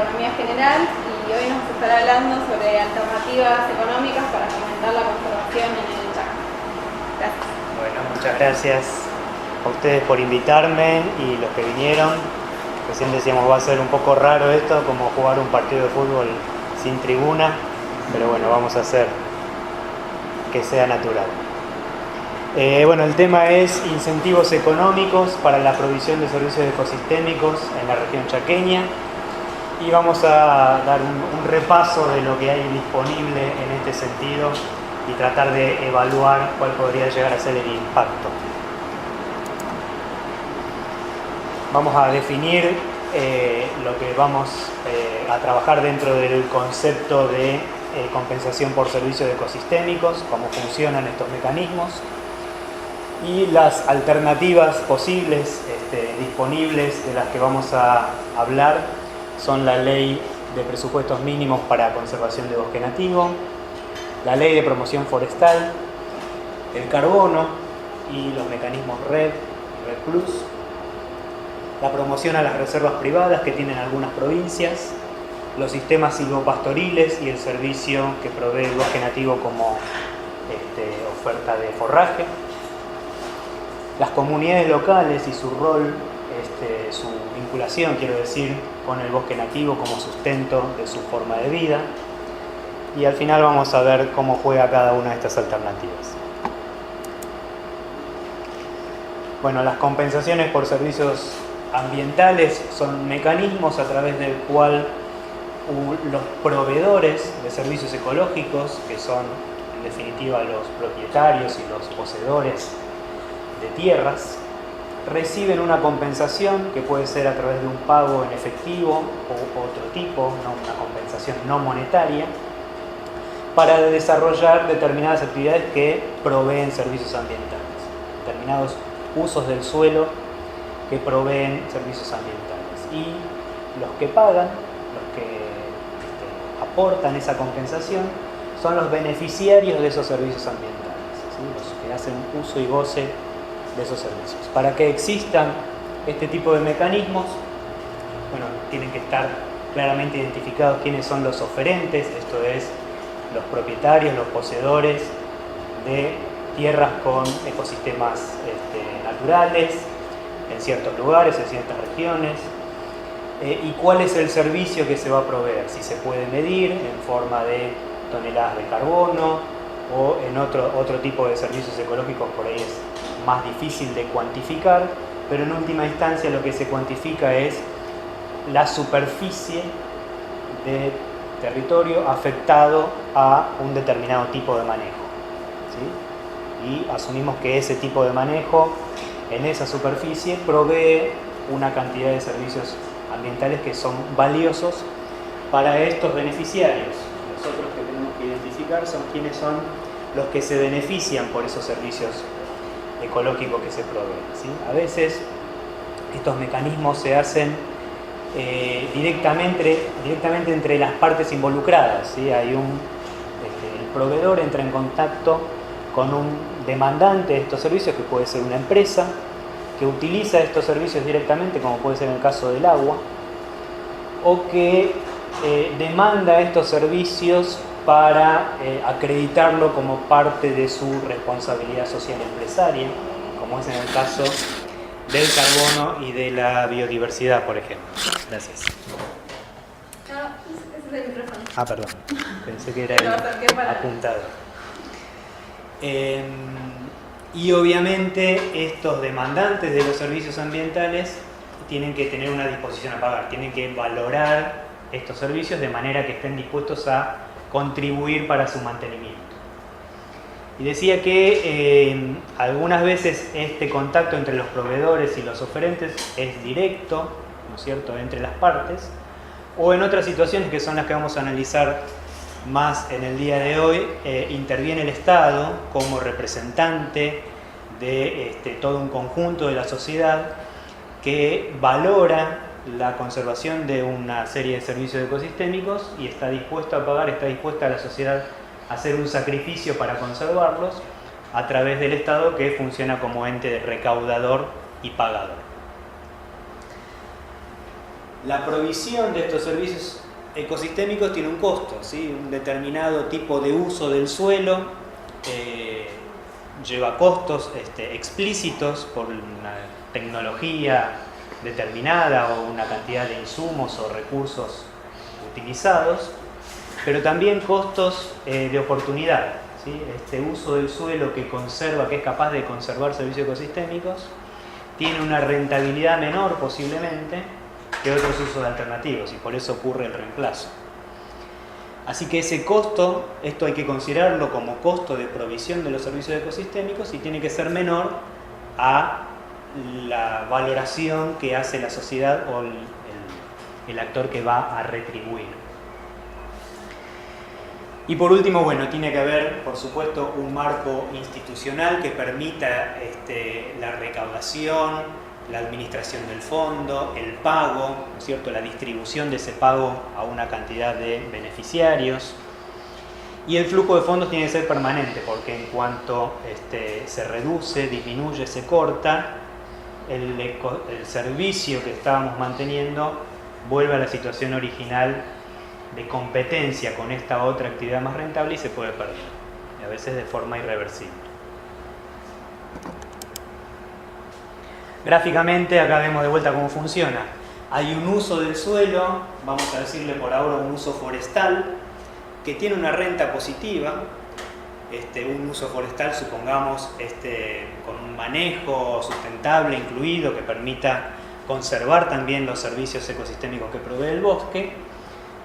Economía General y hoy nos estará hablando sobre alternativas económicas para fomentar la conservación en el Chaco. Gracias. Bueno, muchas gracias a ustedes por invitarme y los que vinieron. Recién decíamos, va a ser un poco raro esto, como jugar un partido de fútbol sin tribuna, pero bueno, vamos a hacer que sea natural. Bueno, el tema es incentivos económicos para la provisión de servicios ecosistémicos en la región chaqueña y vamos a dar un repaso de lo que hay disponible en este sentido y tratar de evaluar cuál podría llegar a ser el impacto. Vamos a definir lo que vamos a trabajar dentro del concepto de compensación por servicios ecosistémicos, cómo funcionan estos mecanismos y las alternativas posibles disponibles de las que vamos a hablar son la Ley de Presupuestos Mínimos para Conservación de Bosque Nativo, la Ley de Promoción Forestal, el carbono y los mecanismos RED y RED Plus, la promoción a las reservas privadas que tienen algunas provincias, los sistemas silvopastoriles y el servicio que provee el bosque nativo como oferta de forraje, las comunidades locales y su rol, su vinculación, quiero decir, con el bosque nativo como sustento de su forma de vida. Y al final vamos a ver cómo juega cada una de estas alternativas. Bueno, las compensaciones por servicios ambientales son mecanismos a través del cual los proveedores de servicios ecológicos, que son en definitiva los propietarios y los poseedores de tierras, reciben una compensación que puede ser a través de un pago en efectivo o otro tipo, una compensación no monetaria, para desarrollar determinadas actividades que proveen servicios ambientales, determinados usos del suelo que proveen servicios ambientales. Y los que pagan, los que aportan esa compensación, son los beneficiarios de esos servicios ambientales, ¿sí? Los que hacen uso y goce de esos servicios. Para que existan este tipo de mecanismos, bueno, tienen que estar claramente identificados quiénes son los oferentes, esto es, los propietarios, los poseedores de tierras con ecosistemas naturales en ciertos lugares, en ciertas regiones, y cuál es el servicio que se va a proveer, si se puede medir en forma de toneladas de carbono o en otro tipo de servicios ecológicos, por ahí es más difícil de cuantificar, pero en última instancia lo que se cuantifica es la superficie de territorio afectado a un determinado tipo de manejo, ¿sí? Y asumimos que ese tipo de manejo en esa superficie provee una cantidad de servicios ambientales que son valiosos para estos beneficiarios. Los otros que tenemos que identificar son quiénes son los que se benefician por esos servicios ecológicos que se proveen, ¿sí? A veces estos mecanismos se hacen directamente entre las partes involucradas, ¿sí? El proveedor entra en contacto con un demandante de estos servicios, que puede ser una empresa que utiliza estos servicios directamente, como puede ser en el caso del agua, o que demanda estos servicios para acreditarlo como parte de su responsabilidad social empresaria, como es en el caso del carbono y de la biodiversidad, por ejemplo. Gracias. No, ese es el micrófono. Ah, perdón. Pensé que era el apuntado. Y obviamente estos demandantes de los servicios ambientales tienen que tener una disposición a pagar, tienen que valorar estos servicios de manera que estén dispuestos a contribuir para su mantenimiento. Y decía que algunas veces este contacto entre los proveedores y los oferentes es directo, ¿no es cierto?, entre las partes, o en otras situaciones que son las que vamos a analizar más en el día de hoy, interviene el Estado como representante de todo un conjunto de la sociedad que valora la conservación de una serie de servicios ecosistémicos y está dispuesto a pagar, está dispuesta la sociedad a hacer un sacrificio para conservarlos a través del Estado, que funciona como ente recaudador y pagador. La provisión de estos servicios ecosistémicos tiene un costo, ¿sí? Un determinado tipo de uso del suelo lleva costos explícitos por una tecnología determinada o una cantidad de insumos o recursos utilizados, pero también costos de oportunidad, ¿sí? Este uso del suelo que conserva, que es capaz de conservar servicios ecosistémicos, tiene una rentabilidad menor posiblemente que otros usos alternativos y por eso ocurre el reemplazo. Así que ese costo, esto hay que considerarlo como costo de provisión de los servicios ecosistémicos y tiene que ser menor a la valoración que hace la sociedad o el actor que va a retribuir. Y por último, bueno, tiene que haber, por supuesto, un marco institucional que permita la recaudación, la administración del fondo, el pago, ¿no es cierto?, la distribución de ese pago a una cantidad de beneficiarios. Y el flujo de fondos tiene que ser permanente, porque en cuanto se reduce, disminuye, se corta, el servicio que estábamos manteniendo vuelve a la situación original de competencia con esta otra actividad más rentable y se puede perder, y a veces de forma irreversible. Gráficamente acá vemos de vuelta cómo funciona. Hay un uso del suelo, vamos a decirle por ahora un uso forestal, que tiene una renta positiva. Un uso forestal, supongamos, con un manejo sustentable incluido que permita conservar también los servicios ecosistémicos que provee el bosque,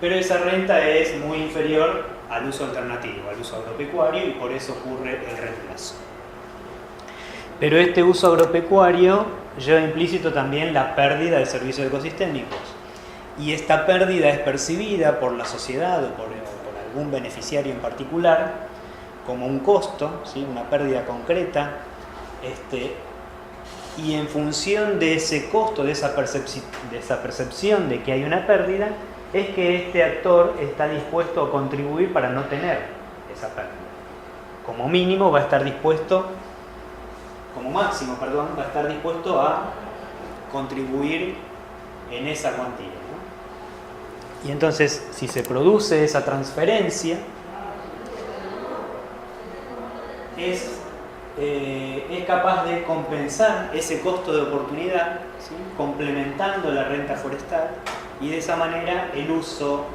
pero esa renta es muy inferior al uso alternativo, al uso agropecuario, y por eso ocurre el reemplazo. Pero este uso agropecuario lleva implícito también la pérdida de servicios ecosistémicos, y esta pérdida es percibida por la sociedad o por algún beneficiario en particular como un costo, ¿sí?, una pérdida concreta, y en función de ese costo, de esa percepción de que hay una pérdida, es que este actor está dispuesto a contribuir para no tener esa pérdida. Como mínimo va a estar dispuesto, como máximo, perdón, va a estar dispuesto a contribuir en esa cuantía, ¿no? Y entonces, si se produce esa transferencia, es capaz de compensar ese costo de oportunidad, ¿sí?, complementando la renta forestal, y de esa manera el uso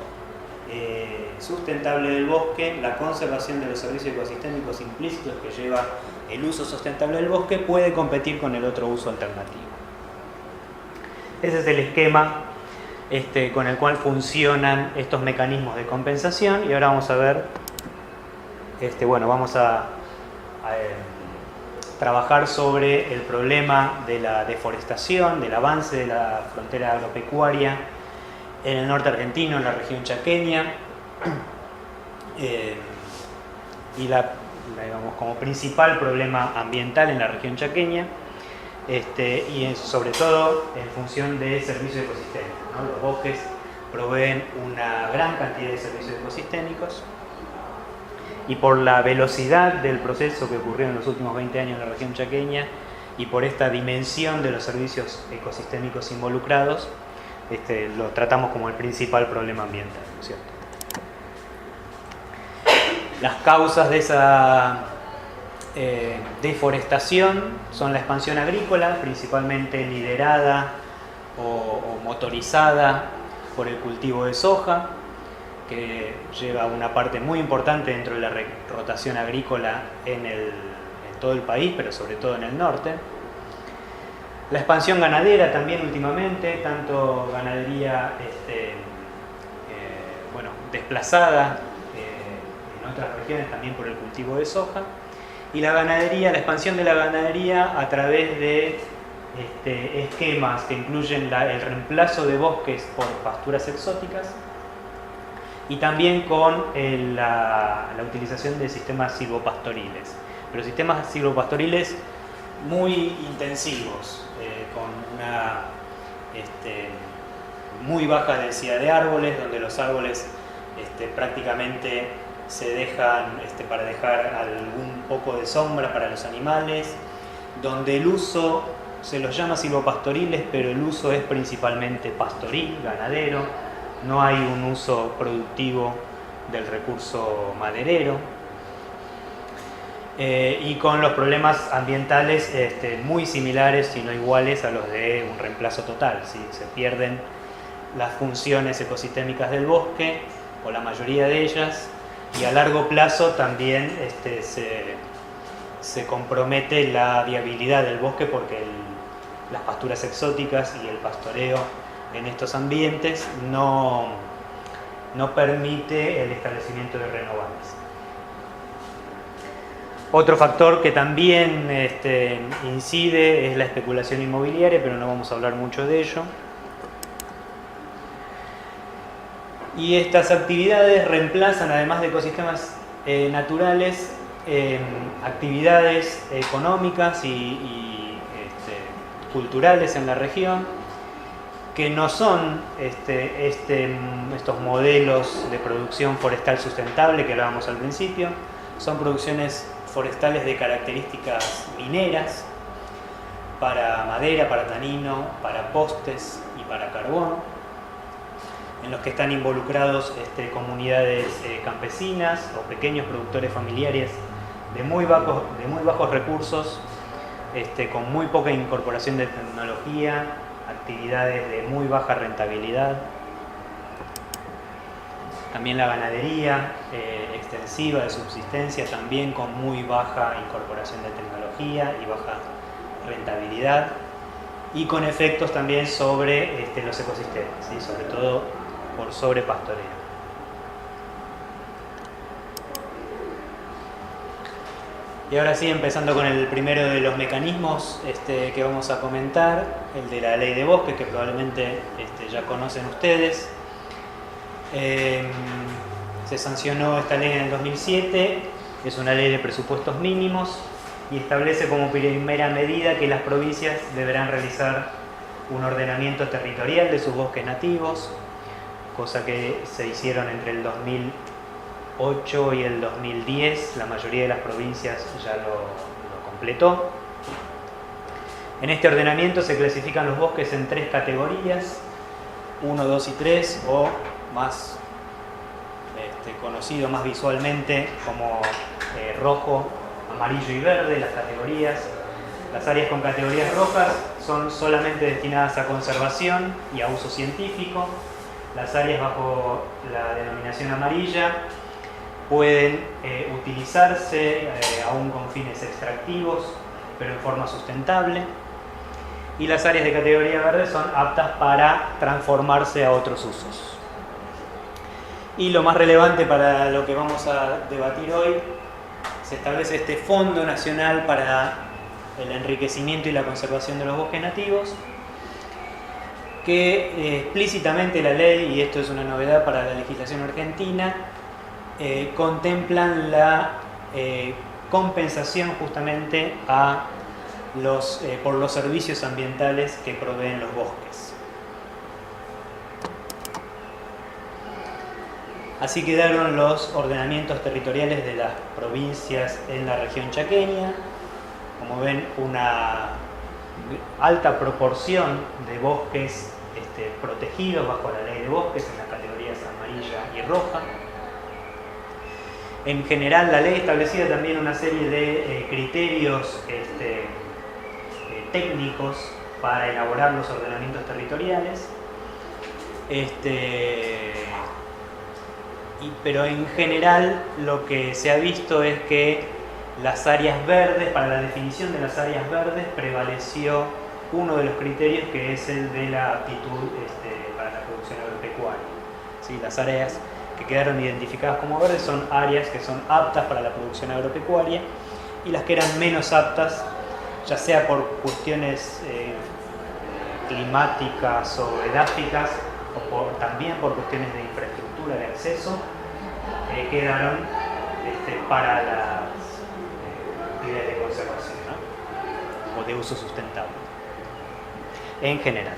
sustentable del bosque, la conservación de los servicios ecosistémicos implícitos que lleva el uso sustentable del bosque, puede competir con el otro uso alternativo. Ese es el esquema con el cual funcionan estos mecanismos de compensación, y ahora vamos a ver, vamos a trabajar sobre el problema de la deforestación, del avance de la frontera agropecuaria en el norte argentino, en la región chaqueña, y digamos, como principal problema ambiental en la región chaqueña, y sobre todo en función de servicios ecosistémicos, ¿no? Los bosques proveen una gran cantidad de servicios ecosistémicos, y por la velocidad del proceso que ocurrió en los últimos 20 años en la región chaqueña, y por esta dimensión de los servicios ecosistémicos involucrados, lo tratamos como el principal problema ambiental, ¿no es cierto? Las causas de esa deforestación son la expansión agrícola, principalmente liderada o motorizada por el cultivo de soja, que lleva una parte muy importante dentro de la rotación agrícola en todo el país, pero sobre todo en el norte. La expansión ganadera también últimamente, tanto ganadería desplazada en otras regiones también por el cultivo de soja, y la expansión de la ganadería a través de esquemas que incluyen el reemplazo de bosques por pasturas exóticas, y también con la utilización de sistemas silvopastoriles, pero sistemas silvopastoriles muy intensivos, con una muy baja densidad de árboles, donde los árboles prácticamente se dejan para dejar algún poco de sombra para los animales, donde el uso se los llama silvopastoriles, pero el uso es principalmente pastoril, ganadero. No hay un uso productivo del recurso maderero. Y con los problemas ambientales muy similares, si no iguales, a los de un reemplazo total, ¿sí? Se pierden las funciones ecosistémicas del bosque, o la mayoría de ellas, y a largo plazo también se compromete la viabilidad del bosque porque las pasturas exóticas y el pastoreo en estos ambientes no permite el establecimiento de renovables. Otro factor que también incide es la especulación inmobiliaria, pero no vamos a hablar mucho de ello. Y estas actividades reemplazan, además de ecosistemas naturales, actividades económicas y culturales en la región, que no son estos modelos de producción forestal sustentable que hablábamos al principio. Son producciones forestales de características mineras, para madera, para tanino, para postes y para carbón, en los que están involucrados comunidades campesinas o pequeños productores familiares de muy bajos recursos, con muy poca incorporación de tecnología, actividades de muy baja rentabilidad. También la ganadería extensiva de subsistencia, también con muy baja incorporación de tecnología y baja rentabilidad, y con efectos también sobre los ecosistemas, ¿sí? Sobre todo por sobrepastoreo. Y ahora sí, empezando con el primero de los mecanismos que vamos a comentar, el de la ley de bosques, que probablemente ya conocen ustedes. Se sancionó esta ley en el 2007, es una ley de presupuestos mínimos y establece como primera medida que las provincias deberán realizar un ordenamiento territorial de sus bosques nativos, cosa que se hicieron entre el 2008 y el 2010, la mayoría de las provincias ya lo completó. En este ordenamiento se clasifican los bosques en 3 categorías, 1, 2 y 3, o más conocido más visualmente como rojo, amarillo y verde, las categorías. Las áreas con categorías rojas son solamente destinadas a conservación y a uso científico. Las áreas bajo la denominación amarilla pueden utilizarse aún con fines extractivos, pero en forma sustentable. Y las áreas de categoría verde son aptas para transformarse a otros usos. Y lo más relevante para lo que vamos a debatir hoy, se establece este Fondo Nacional para el Enriquecimiento y la Conservación de los Bosques Nativos, que explícitamente la ley, y esto es una novedad para la legislación argentina, contemplan la compensación justamente por los servicios ambientales que proveen los bosques. Así quedaron los ordenamientos territoriales de las provincias en la región chaqueña. Como ven, una alta proporción de bosques protegidos bajo la ley de bosques en las categorías amarilla y roja. En general, la ley establecía también una serie de criterios técnicos para elaborar los ordenamientos territoriales. Pero en general lo que se ha visto es que las áreas verdes, para la definición de las áreas verdes, prevaleció uno de los criterios, que es el de la aptitud para la producción agropecuaria. ¿Sí? Las áreas que quedaron identificadas como verdes son áreas que son aptas para la producción agropecuaria, y las que eran menos aptas, ya sea por cuestiones climáticas o edáficas, o también por cuestiones de infraestructura, de acceso, quedaron para las actividades de conservación, ¿no? O de uso sustentable en general.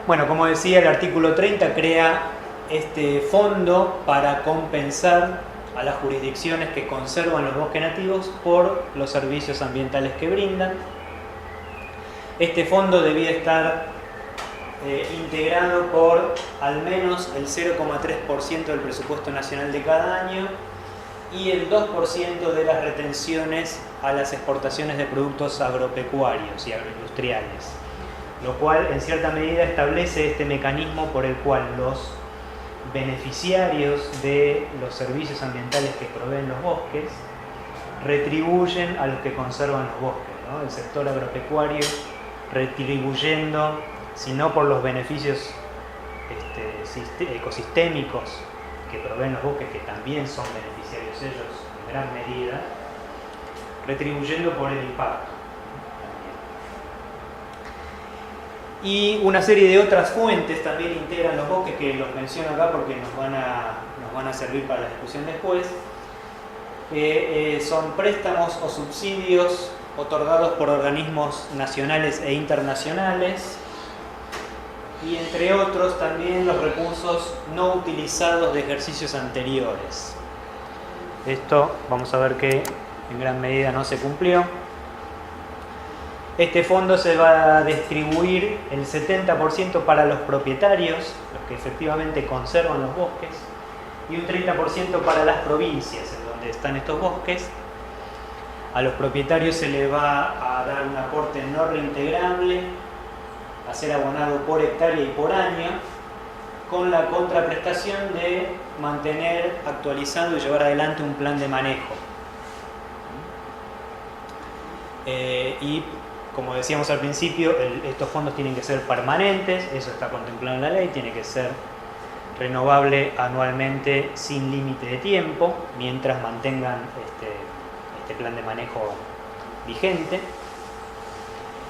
Bueno, como decía, el artículo 30 crea este fondo para compensar a las jurisdicciones que conservan los bosques nativos por los servicios ambientales que brindan. Este fondo debía estar integrado por al menos el 0,3% del presupuesto nacional de cada año y el 2% de las retenciones a las exportaciones de productos agropecuarios y agroindustriales, lo cual en cierta medida establece este mecanismo por el cual los beneficiarios de los servicios ambientales que proveen los bosques retribuyen a los que conservan los bosques, ¿no? El sector agropecuario retribuyendo, si no por los beneficios ecosistémicos que proveen los bosques, que también son beneficiarios ellos en gran medida, retribuyendo por el impacto. Y una serie de otras fuentes también integran los bosques, que los menciono acá porque nos van a servir para la discusión después, que son préstamos o subsidios otorgados por organismos nacionales e internacionales, y entre otros también los recursos no utilizados de ejercicios anteriores. Esto vamos a ver que en gran medida no se cumplió. Este fondo se va a distribuir el 70% para los propietarios, los que efectivamente conservan los bosques, y un 30% para las provincias en donde están estos bosques. A los propietarios se les va a dar un aporte no reintegrable, a ser abonado por hectárea y por año, con la contraprestación de mantener, actualizando y llevar adelante un plan de manejo. Y como decíamos al principio, estos fondos tienen que ser permanentes, eso está contemplado en la ley, tiene que ser renovable anualmente sin límite de tiempo, mientras mantengan este plan de manejo vigente.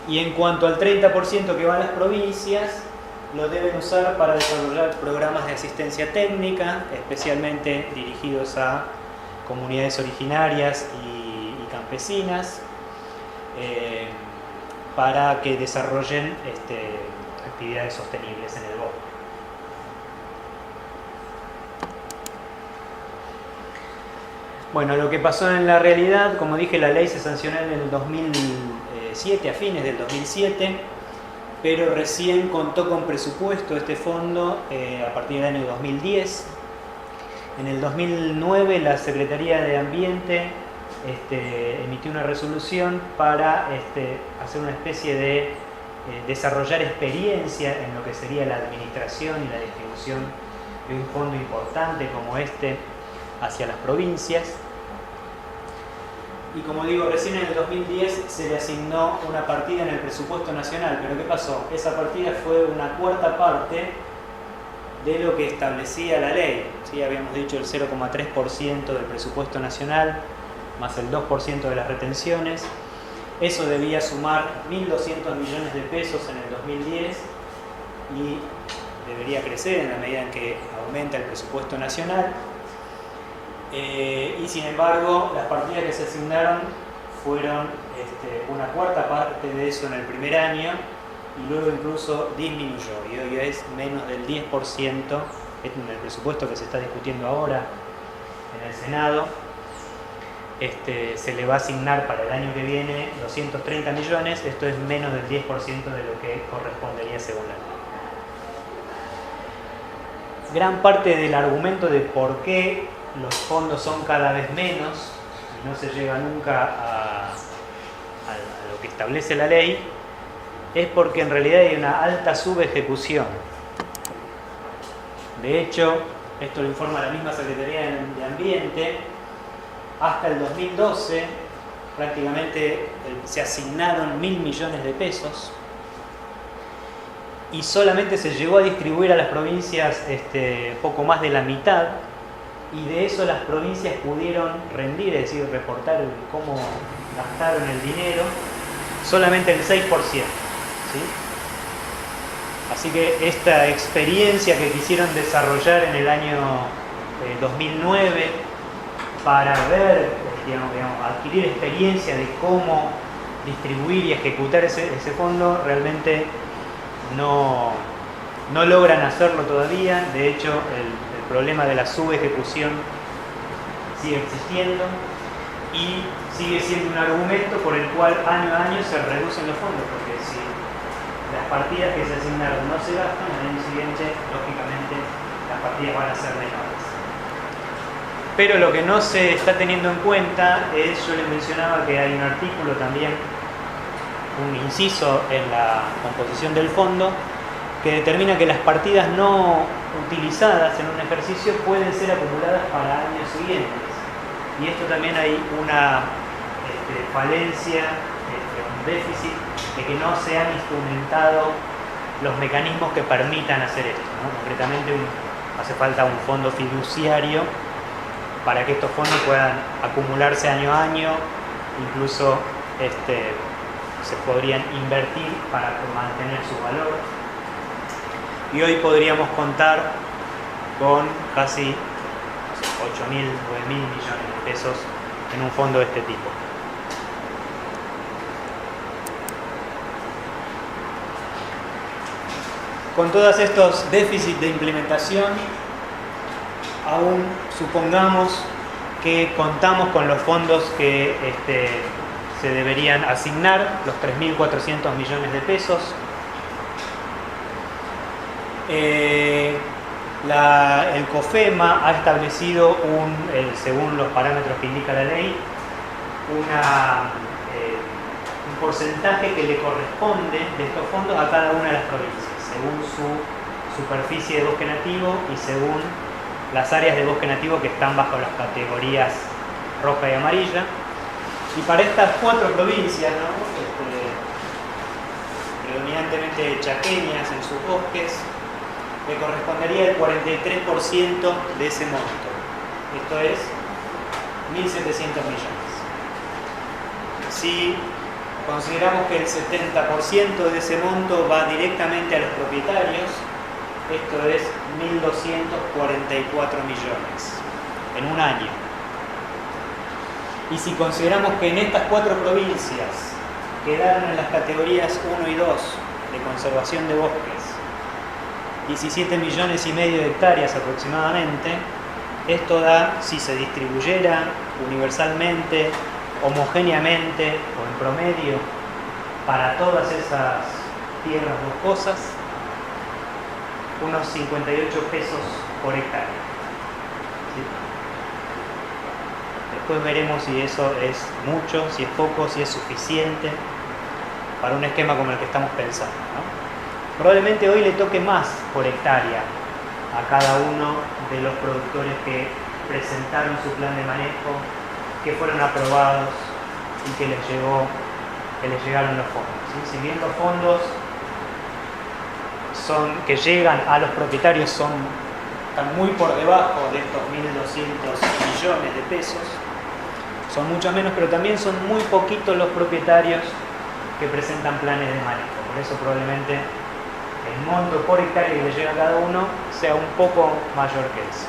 Y en cuanto al 30% que va a las provincias, lo deben usar para desarrollar programas de asistencia técnica, especialmente dirigidos a comunidades originarias y campesinas, para que desarrollen actividades sostenibles en el bosque. Bueno, lo que pasó en la realidad, como dije, la ley se sancionó en el 2007, a fines del 2007, pero recién contó con presupuesto este fondo a partir del año 2010. En el 2009 la Secretaría de Ambiente emitió una resolución para hacer una especie de desarrollar experiencia en lo que sería la administración y la distribución de un fondo importante como este hacia las provincias. Y como digo, recién en el 2010 se le asignó una partida en el presupuesto nacional, pero ¿qué pasó? Esa partida fue una cuarta parte de lo que establecía la ley. ¿Sí? Habíamos dicho el 0,3% del presupuesto nacional, más el 2% de las retenciones. Eso debía sumar 1.200 millones de pesos en el 2010 y debería crecer en la medida en que aumenta el presupuesto nacional. Y sin embargo, las partidas que se asignaron fueron una cuarta parte de eso en el primer año y luego incluso disminuyó y hoy es menos del 10% en el presupuesto que se está discutiendo ahora en el Senado. Se le va a asignar para el año que viene 230 millones, esto es menos del 10% de lo que correspondería según la ley. Gran parte del argumento de por qué los fondos son cada vez menos y no se llega nunca a lo que establece la ley es porque en realidad hay una alta subejecución. De hecho, esto lo informa la misma Secretaría de Ambiente. Hasta el 2012 prácticamente se asignaron 1.000 millones de pesos y solamente se llegó a distribuir a las provincias poco más de la mitad, y de eso las provincias pudieron rendir, es decir, reportar cómo gastaron el dinero, solamente el 6%. ¿Sí? Así que esta experiencia que quisieron desarrollar en el año 2009 para ver, digamos, adquirir experiencia de cómo distribuir y ejecutar ese fondo, realmente no logran hacerlo todavía. De hecho, el problema de la subejecución sigue existiendo y sigue siendo un argumento por el cual año a año se reducen los fondos, porque si las partidas que se asignaron no se gastan, al año siguiente, lógicamente, las partidas van a ser menores. Pero lo que no se está teniendo en cuenta es, yo les mencionaba que hay un artículo también, un inciso en la composición del fondo, que determina que las partidas no utilizadas en un ejercicio pueden ser acumuladas para años siguientes. Y esto también hay una falencia, un déficit, de que no se han instrumentado los mecanismos que permitan hacer esto, ¿no? Concretamente hace falta un fondo fiduciario para que estos fondos puedan acumularse año a año, incluso se podrían invertir para mantener su valor. Y hoy podríamos contar con casi 8.000, 9.000 millones de pesos en un fondo de este tipo. Con todos estos déficits de implementación, aún supongamos que contamos con los fondos que se deberían asignar, los 3.400 millones de pesos. El COFEMA ha establecido, según los parámetros que indica la ley, un porcentaje que le corresponde de estos fondos a cada una de las provincias, según su superficie de bosque nativo y según las áreas de bosque nativo que están bajo las categorías roja y amarilla. Y para estas 4 provincias, ¿no? Predominantemente chaqueñas en sus bosques, le correspondería el 43% de ese monto. Esto es 1.700 millones. Si consideramos que el 70% de ese monto va directamente a los propietarios, esto es 1.244 millones en un año. Y si consideramos que en estas 4 provincias quedaron en las categorías 1 y 2 de conservación de bosques 17,5 millones de hectáreas aproximadamente, esto da, si se distribuyera universalmente, homogéneamente o en promedio para todas esas tierras boscosas, unos 58 pesos por hectárea. ¿Sí? Después veremos si eso es mucho, si es poco, si es suficiente para un esquema como el que estamos pensando, ¿no? Probablemente hoy le toque más por hectárea a cada uno de los productores que presentaron su plan de manejo, que fueron aprobados y que les llegaron los fondos, ¿sí? Si bien los fondos que llegan a los propietarios están muy por debajo de estos 1.200 millones de pesos, son mucho menos, pero también son muy poquitos los propietarios que presentan planes de manejo. Por eso probablemente el monto por hectárea que le llega a cada uno sea un poco mayor que eso.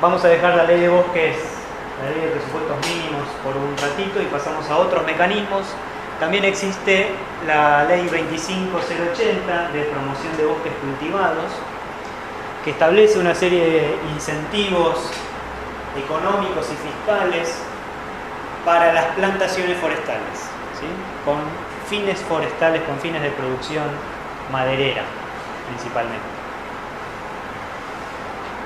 Vamos a dejar la ley de bosques, la ley de presupuestos mínimos por un ratito y pasamos a otros mecanismos. También existe la ley 25080 de promoción de bosques cultivados, que establece una serie de incentivos económicos y fiscales para las plantaciones forestales, ¿sí? Con fines forestales, con fines de producción maderera principalmente.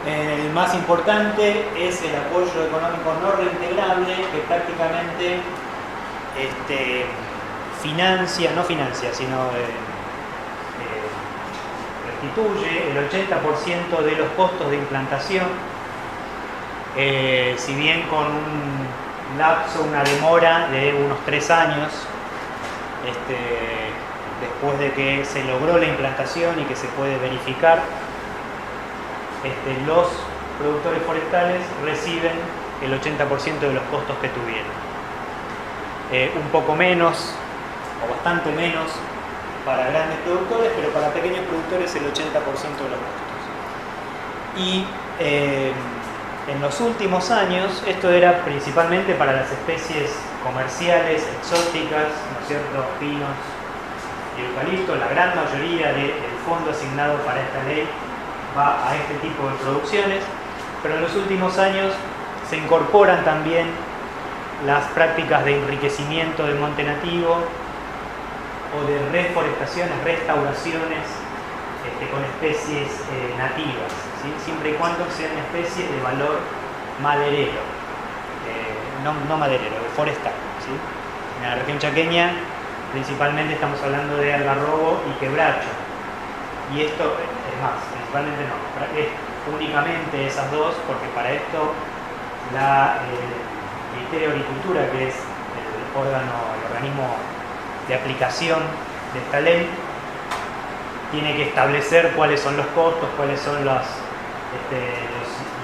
El más importante es el apoyo económico no reintegrable, que prácticamente restituye el 80% de los costos de implantación, si bien con un lapso, una demora de unos 3 años, después de que se logró la implantación y que se puede verificar, los productores forestales reciben el 80% de los costos que tuvieron. Un poco menos, o bastante menos, para grandes productores, pero para pequeños productores el 80% de los costos. Y en los últimos años, esto era principalmente para las especies comerciales, exóticas, ¿no es cierto?, pinos y eucaliptos. La gran mayoría del fondo asignado para esta ley va a este tipo de producciones, pero en los últimos años se incorporan también las prácticas de enriquecimiento del monte nativo o de reforestaciones, restauraciones con especies nativas, ¿sí? Siempre y cuando sean especies de valor maderero, no maderero, forestal, ¿sí? En la región chaqueña principalmente estamos hablando de algarrobo y quebracho, y esto es más, principalmente no, es únicamente esas dos, porque para esto el Ministerio de Agricultura, que es el organismo de aplicación de esta ley, tiene que establecer cuáles son los costos, cuáles son los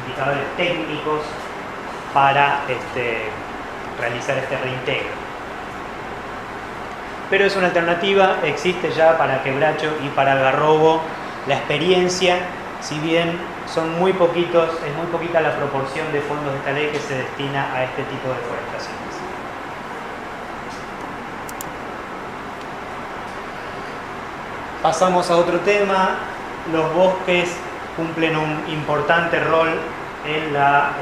indicadores técnicos para realizar este reintegro. Pero es una alternativa, existe ya para quebracho y para algarrobo. La experiencia, si bien son muy poquitos, es muy poquita la proporción de fondos de esta ley que se destina a este tipo de forestaciones. Pasamos a otro tema. Los bosques cumplen un importante rol en la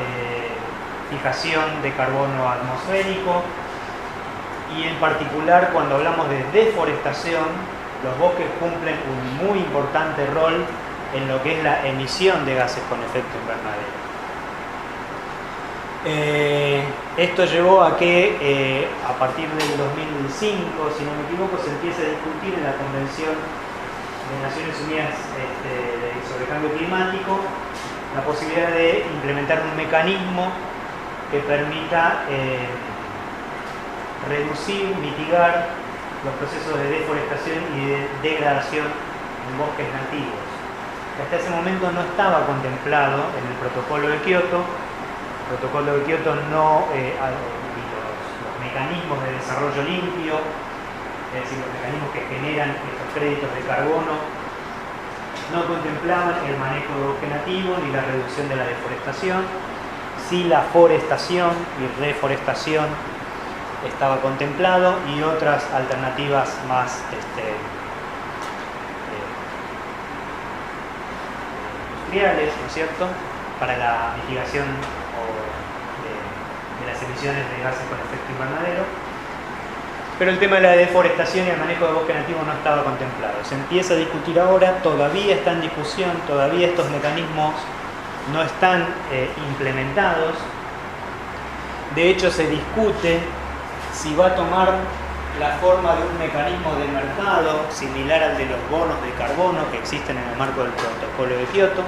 fijación de carbono atmosférico, y en particular cuando hablamos de deforestación, los bosques cumplen un muy importante rol en lo que es la emisión de gases con efecto invernadero. Esto llevó a que a partir del 2005, si no me equivoco, se empiece a discutir en la Convención de Naciones Unidas sobre Cambio Climático la posibilidad de implementar un mecanismo que permita reducir, mitigar los procesos de deforestación y de degradación en bosques nativos, que hasta ese momento no estaba contemplado en el Protocolo de Kioto. El Protocolo de Kioto no, los mecanismos de desarrollo limpio, es decir, los mecanismos que generan estos créditos de carbono, no contemplaban el manejo de bosque nativo ni la reducción de la deforestación. Sí, la forestación y reforestación estaba contemplado, y otras alternativas más industriales, ¿no es cierto?, para la mitigación de las emisiones de gases con efecto invernadero. Pero el tema de la deforestación y el manejo de bosque nativo no estaba contemplado. Se empieza a discutir ahora, todavía está en discusión, todavía estos mecanismos no están implementados. De hecho, se discute si va a tomar la forma de un mecanismo de mercado similar al de los bonos de carbono que existen en el marco del Protocolo de Kioto,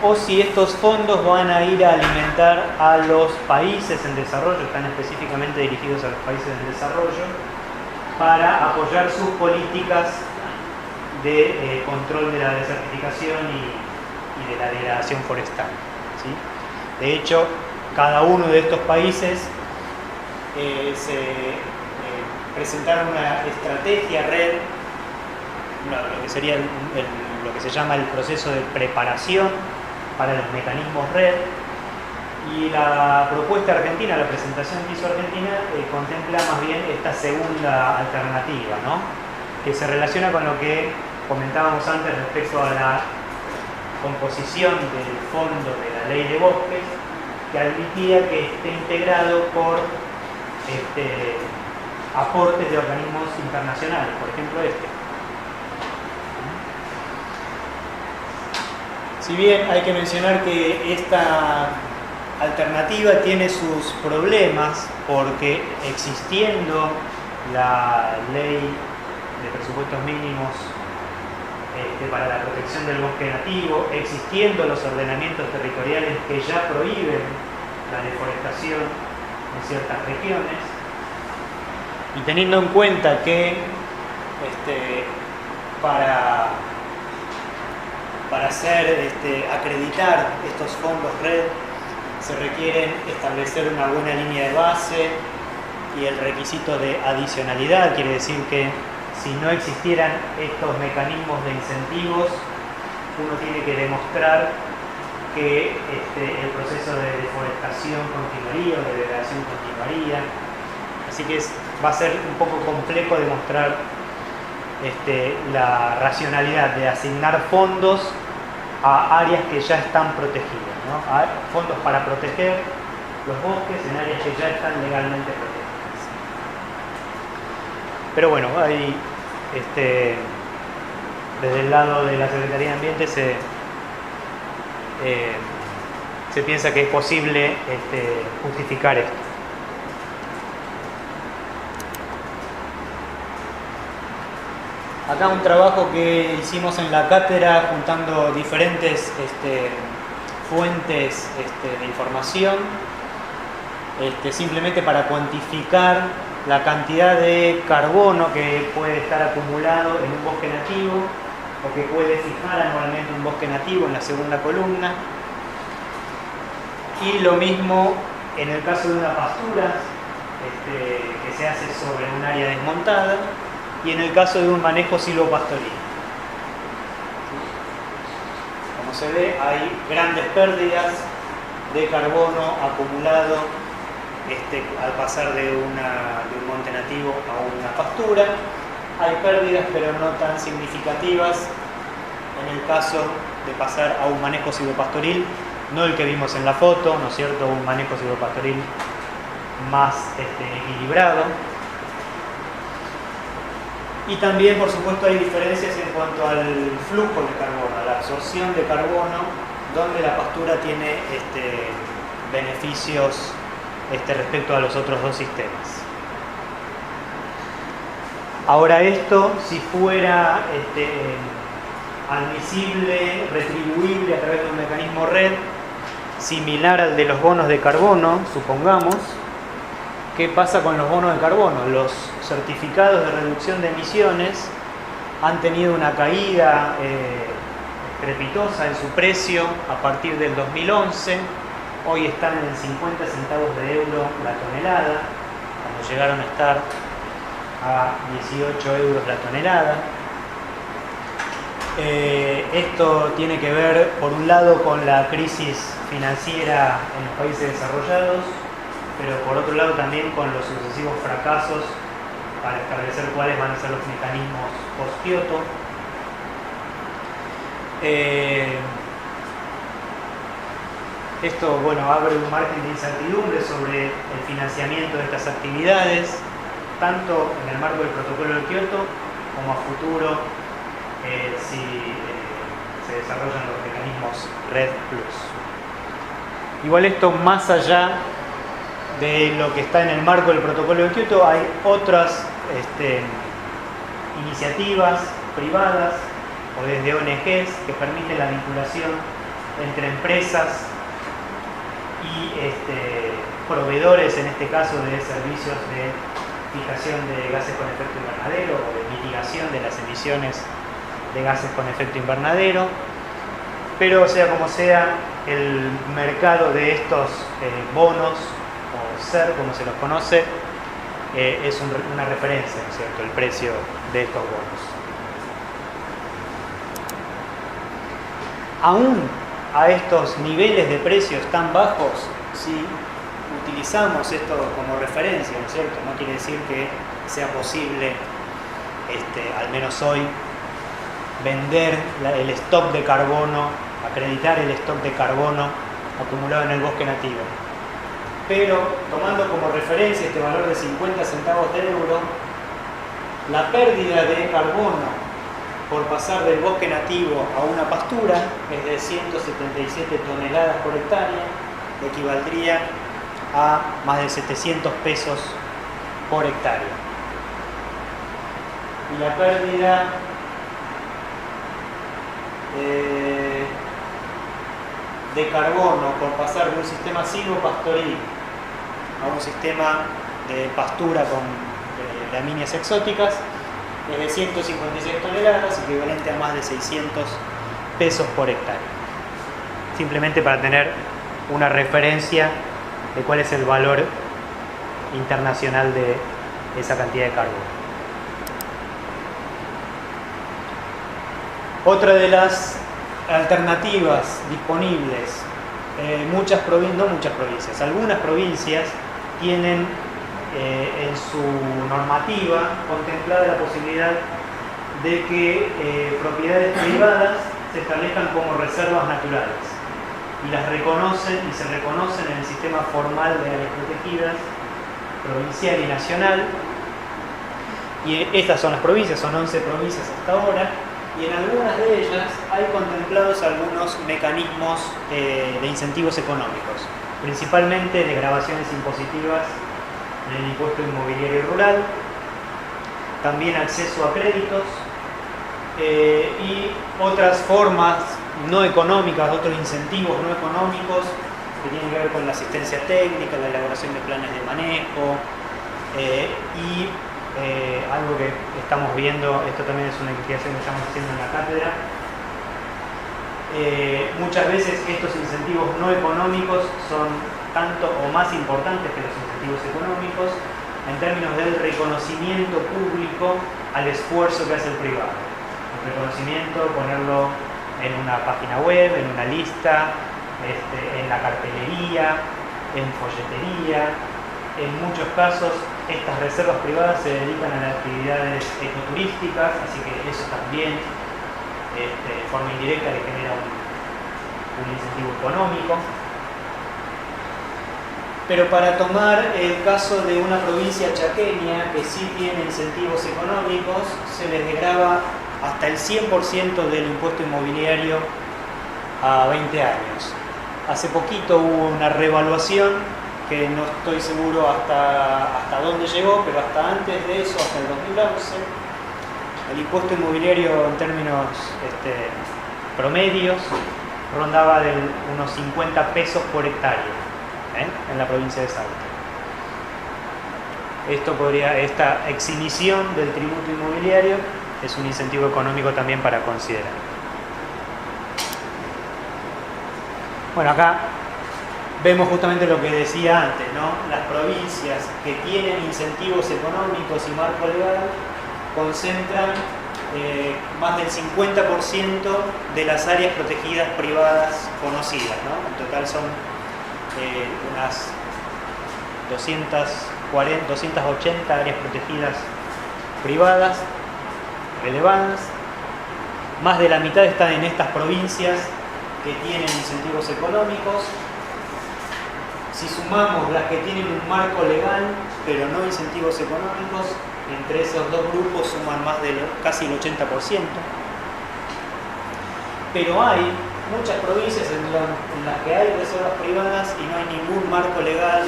o si estos fondos van a ir a alimentar a los países en desarrollo, están específicamente dirigidos a los países en desarrollo, para apoyar sus políticas de control de la desertificación y de la degradación forestal, ¿sí? De hecho, cada uno de estos países presentaron una estrategia red, lo que sería lo que se llama el proceso de preparación para los mecanismos red, y la propuesta argentina, la presentación que hizo Argentina, contempla más bien esta segunda alternativa, ¿no?, que se relaciona con lo que comentábamos antes respecto a la composición del fondo de la ley de bosques, que admitía que esté integrado por aportes de organismos internacionales, por ejemplo Si bien hay que mencionar que esta alternativa tiene sus problemas, porque existiendo la ley de presupuestos mínimos para la protección del bosque nativo, existiendo los ordenamientos territoriales que ya prohíben la deforestación en ciertas regiones, y teniendo en cuenta que para acreditar estos fondos red se requieren establecer una buena línea de base y el requisito de adicionalidad, quiere decir que si no existieran estos mecanismos de incentivos, uno tiene que demostrar que el proceso de deforestación continuaría o de degradación continuaría. Así que va a ser un poco complejo demostrar la racionalidad de asignar fondos a áreas que ya están protegidas, ¿no? Fondos para proteger los bosques en áreas que ya están legalmente protegidas. Pero bueno, hay, desde el lado de la Secretaría de Ambiente se piensa que es posible justificar esto. Acá un trabajo que hicimos en la cátedra juntando diferentes fuentes de información, simplemente para cuantificar la cantidad de carbono que puede estar acumulado en un bosque nativo o que puede fijar anualmente un bosque nativo en la segunda columna. Y lo mismo en el caso de una pastura que se hace sobre un área desmontada, y en el caso de un manejo silvopastoril. Como se ve, hay grandes pérdidas de carbono acumulado al pasar de un monte nativo a una pastura. Hay pérdidas, pero no tan significativas en el caso de pasar a un manejo silvopastoril, no el que vimos en la foto, ¿no es cierto? Un manejo silvopastoril más equilibrado. Y también, por supuesto, hay diferencias en cuanto al flujo de carbono, a la absorción de carbono, donde la pastura tiene beneficios respecto a los otros dos sistemas. Ahora esto, si fuera admisible, retribuible a través de un mecanismo red similar al de los bonos de carbono, supongamos, ¿qué pasa con los bonos de carbono? Los certificados de reducción de emisiones han tenido una caída estrepitosa en su precio a partir del 2011. Hoy están en 50 centavos de euro la tonelada, cuando llegaron a estar a 18 euros la tonelada. Esto tiene que ver, por un lado, con la crisis financiera en los países desarrollados, pero por otro lado también con los sucesivos fracasos para establecer cuáles van a ser los mecanismos post-Kioto. Esto, bueno, abre un margen de incertidumbre sobre el financiamiento de estas actividades, tanto en el marco del protocolo de Kioto como a futuro si se desarrollan los mecanismos RED+. Igual esto, más allá de lo que está en el marco del protocolo de Kioto, hay otras iniciativas privadas o desde ONGs que permiten la vinculación entre empresas y proveedores, en este caso de servicios de fijación de gases con efecto invernadero o de mitigación de las emisiones de gases con efecto invernadero. Pero sea como sea, el mercado de estos bonos, o SER como se los conoce, es una referencia, ¿no es cierto?, el precio de estos bonos. Aún a estos niveles de precios tan bajos, si utilizamos esto como referencia, ¿no es cierto?, no quiere decir que sea posible, al menos hoy, vender el stock de carbono, acreditar el stock de carbono acumulado en el bosque nativo. Pero tomando como referencia este valor de 50 centavos de euro, la pérdida de carbono por pasar del bosque nativo a una pastura es de 177 toneladas por hectárea, equivaldría a más de 700 pesos por hectárea. Y la pérdida de carbono por pasar de un sistema silvopastoril a un sistema de pastura con gramíneas exóticas es de 156 toneladas, equivalente a más de 600 pesos por hectárea. Simplemente para tener una referencia de cuál es el valor internacional de esa cantidad de carbono. Otra de las alternativas disponibles, algunas provincias tienen en su normativa contemplada la posibilidad de que propiedades privadas se establezcan como reservas naturales y las reconocen y se reconocen en el sistema formal de áreas protegidas, provincial y nacional. Y estas son las provincias, son 11 provincias hasta ahora, y en algunas de ellas hay contemplados algunos mecanismos de incentivos económicos, principalmente de gravaciones impositivas en el impuesto inmobiliario rural, también acceso a créditos y otras formas no económicas, otros incentivos no económicos que tienen que ver con la asistencia técnica, la elaboración de planes de manejo y algo que estamos viendo, esto también es una investigación que estamos haciendo en la cátedra. Muchas veces estos incentivos no económicos son tanto o más importantes que los incentivos económicos en términos del reconocimiento público al esfuerzo que hace el privado. El reconocimiento, ponerlo en una página web, en una lista, en la cartelería, en folletería. En muchos casos estas reservas privadas se dedican a las actividades ecoturísticas, así que eso también de forma indirecta le genera un incentivo económico. Pero para tomar el caso de una provincia chaqueña que sí tiene incentivos económicos, se les grava hasta el 100% del impuesto inmobiliario a 20 años. Hace poquito hubo una reevaluación que no estoy seguro hasta dónde llegó, pero hasta antes de eso, hasta el 2011, el impuesto inmobiliario en términos promedios rondaba de unos 50 pesos por hectárea en la provincia de Salta. Esta exhibición del tributo inmobiliario es un incentivo económico también para considerar. Bueno, acá vemos justamente lo que decía antes, ¿no? Las provincias que tienen incentivos económicos y marco legal concentran más del 50% de las áreas protegidas privadas conocidas, ¿no? En total son unas 280 áreas protegidas privadas relevadas. Más de la mitad están en estas provincias que tienen incentivos económicos. Si sumamos las que tienen un marco legal pero no incentivos económicos, entre esos dos grupos suman más de casi el 80%. Pero hay muchas provincias en las que hay reservas privadas y no hay ningún marco legal,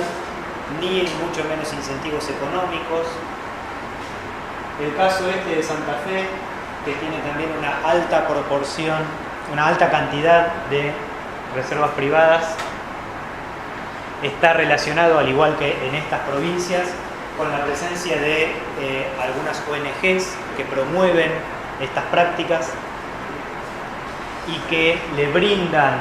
ni mucho menos incentivos económicos. El caso de Santa Fe, que tiene también una alta proporción, una alta cantidad de reservas privadas, está relacionado, al igual que en estas provincias, con la presencia de algunas ONGs que promueven estas prácticas y que le brindan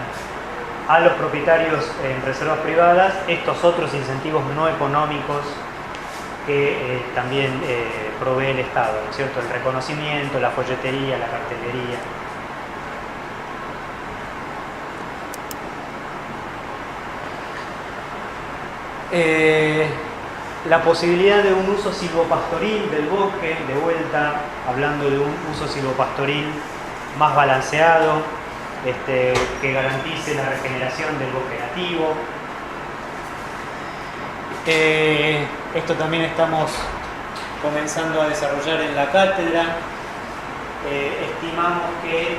a los propietarios en reservas privadas estos otros incentivos no económicos que también provee el Estado, ¿no es cierto? El reconocimiento, la folletería, la cartelería. La posibilidad de un uso silvopastoril del bosque, de vuelta, hablando de un uso silvopastoril más balanceado, que garantice la regeneración del bosque nativo. Esto también estamos comenzando a desarrollar en la cátedra. Estimamos que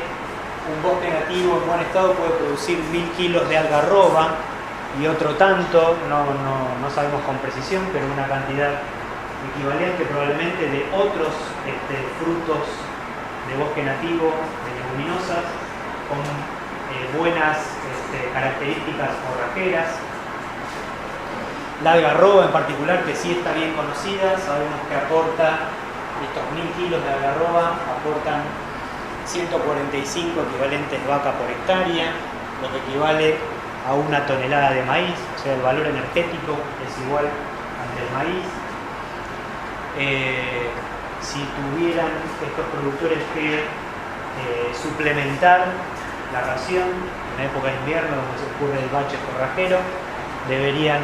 un bosque nativo en buen estado puede producir 1000 kilos de algarroba y otro tanto, no sabemos con precisión, pero una cantidad equivalente probablemente de otros frutos de bosque nativo, de leguminosas, con buenas características forrajeras. La algarroba en particular, que sí está bien conocida, sabemos que aporta, estos 1000 kilos de algarroba aportan 145 equivalentes vaca por hectárea, lo que equivale a una tonelada de maíz, o sea, el valor energético es igual al del maíz. Si tuvieran estos productores que suplementar la ración en época de invierno, donde se ocurre el bache forrajero, deberían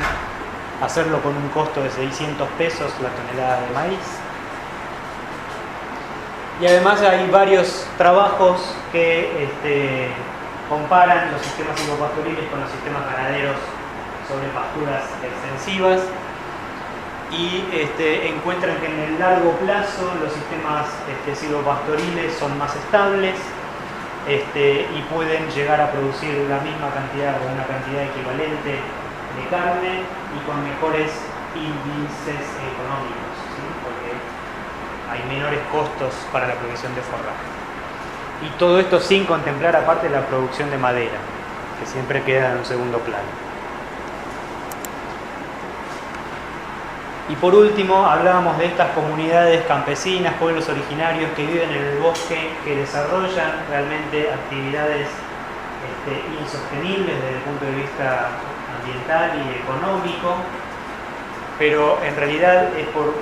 hacerlo con un costo de 600 pesos la tonelada de maíz. Y además hay varios trabajos que comparan los sistemas silvopastoriles con los sistemas ganaderos sobre pasturas extensivas y encuentran que en el largo plazo los sistemas silvopastoriles son más estables y pueden llegar a producir la misma cantidad o una cantidad equivalente de carne y con mejores índices económicos, ¿sí? Porque hay menores costos para la provisión de forraje. Y todo esto sin contemplar aparte la producción de madera, que siempre queda en un segundo plano. Y por último, hablábamos de estas comunidades campesinas, pueblos originarios que viven en el bosque, que desarrollan realmente actividades insostenibles desde el punto de vista ambiental y económico, pero en realidad es por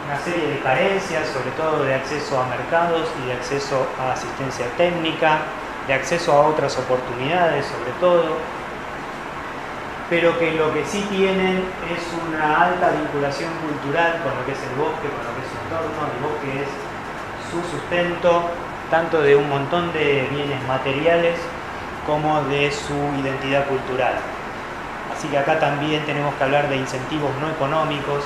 una serie de carencias, sobre todo de acceso a mercados y de acceso a asistencia técnica, de acceso a otras oportunidades sobre todo, pero que lo que sí tienen es una alta vinculación cultural con lo que es el bosque, con lo que es su entorno. El bosque es su sustento, tanto de un montón de bienes materiales como de su identidad cultural. Así que acá también tenemos que hablar de incentivos no económicos,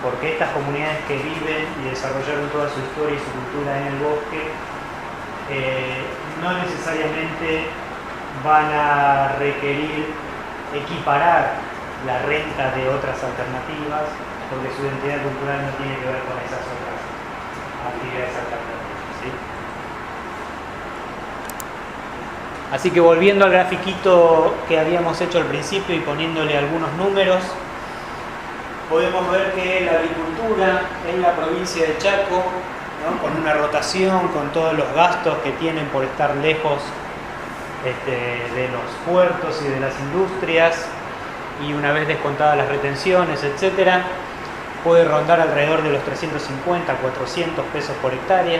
porque estas comunidades que viven y desarrollaron toda su historia y su cultura en el bosque no necesariamente van a requerir equiparar la renta de otras alternativas, porque su identidad cultural no tiene que ver con esas otras actividades alternativas, ¿sí? Así que volviendo al grafiquito que habíamos hecho al principio y poniéndole algunos números, podemos ver que la agricultura en la provincia de Chaco, ¿no? Con una rotación, con todos los gastos que tienen por estar lejos de los puertos y de las industrias, y una vez descontadas las retenciones, etcétera, puede rondar alrededor de los 350 a 400 pesos por hectárea.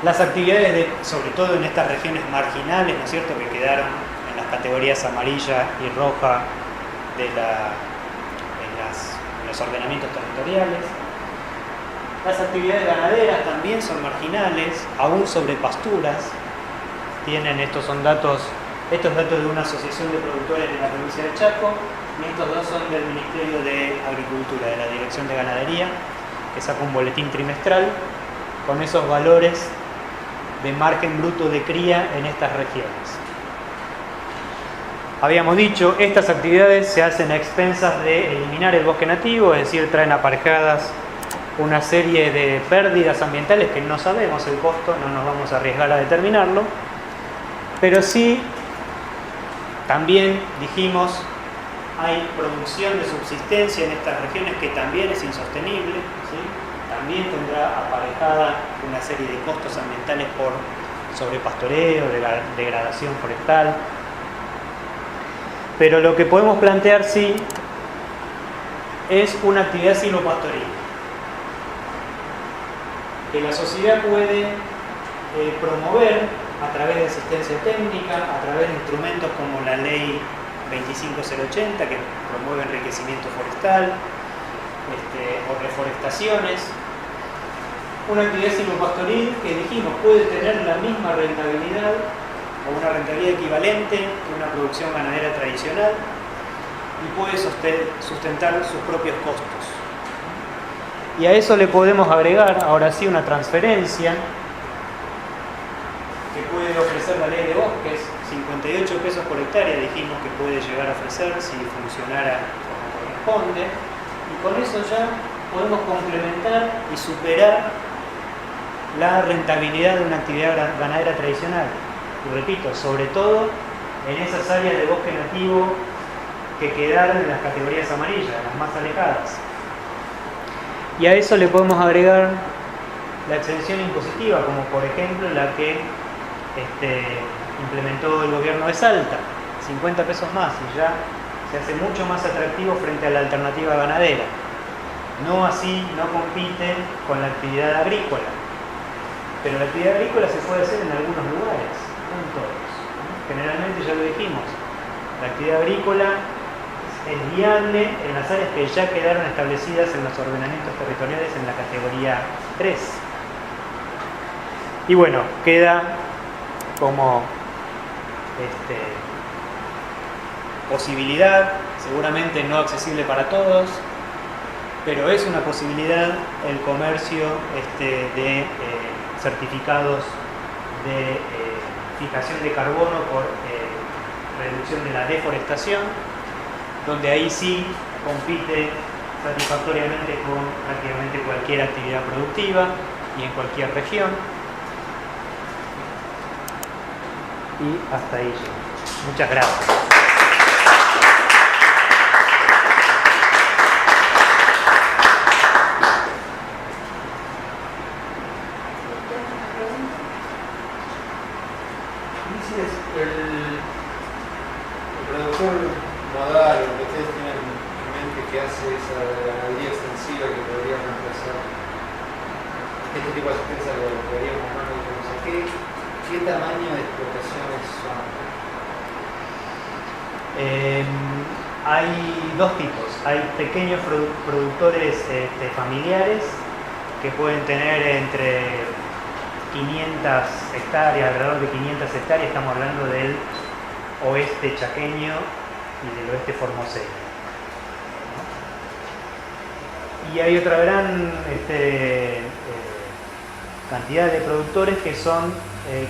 Las actividades, sobre todo en estas regiones marginales, ¿no es cierto?, que quedaron en las categorías amarilla y roja en los ordenamientos territoriales. Las actividades ganaderas también son marginales, aún sobre pasturas. Estos datos de una asociación de productores de la provincia de Chaco, y estos dos son del Ministerio de Agricultura, de la Dirección de Ganadería, que saca un boletín trimestral con esos valores de margen bruto de cría en estas regiones. Habíamos dicho, estas actividades se hacen a expensas de eliminar el bosque nativo, es decir, traen aparejadas una serie de pérdidas ambientales que no sabemos el costo, no nos vamos a arriesgar a determinarlo, pero sí, también dijimos, hay producción de subsistencia en estas regiones que también es insostenible, ¿sí? También tendrá aparejada una serie de costos ambientales por sobrepastoreo, degradación forestal. Pero lo que podemos plantear, sí, es una actividad silvopastoril, que la sociedad puede promover a través de asistencia técnica, a través de instrumentos como la ley 25080, que promueve enriquecimiento forestal, o reforestaciones. Una actividad silvopastoril que dijimos puede tener la misma rentabilidad o una rentabilidad equivalente que una producción ganadera tradicional y puede sustentar sus propios costos. Y a eso le podemos agregar ahora sí una transferencia que puede ofrecer la ley de bosques, 58 pesos por hectárea dijimos que puede llegar a ofrecer si funcionara como corresponde, y con eso ya podemos complementar y superar la rentabilidad de una actividad ganadera tradicional. Y repito, sobre todo en esas áreas de bosque nativo que quedaron en las categorías amarillas, las más alejadas. Y a eso le podemos agregar la exención impositiva, como por ejemplo la que implementó el gobierno de Salta, 50 pesos más, y ya se hace mucho más atractivo frente a la alternativa ganadera. No así, no compite con la actividad agrícola, pero la actividad agrícola se puede hacer en algunos lugares, no en todos. Generalmente, ya lo dijimos, la actividad agrícola es viable en las áreas que ya quedaron establecidas en los ordenamientos territoriales en la categoría 3. Y bueno, queda como posibilidad, seguramente no accesible para todos, pero es una posibilidad el comercio de certificados de fijación de carbono por reducción de la deforestación, donde ahí sí compite satisfactoriamente con prácticamente cualquier actividad productiva y en cualquier región. Y hasta ahí llego. Muchas gracias. El productor modal, lo que ustedes tienen en mente que hace esa ganadería extensiva que podría reemplazar este tipo de asistencia a lo que veríamos más o ¿qué tamaño de explotaciones son? Hay dos tipos. Hay pequeños productores familiares que pueden tener entre 500 hectáreas, alrededor de 500 hectáreas, estamos hablando del oeste chaqueño y del oeste formoseño, ¿no? Y hay otra gran cantidad de productores que son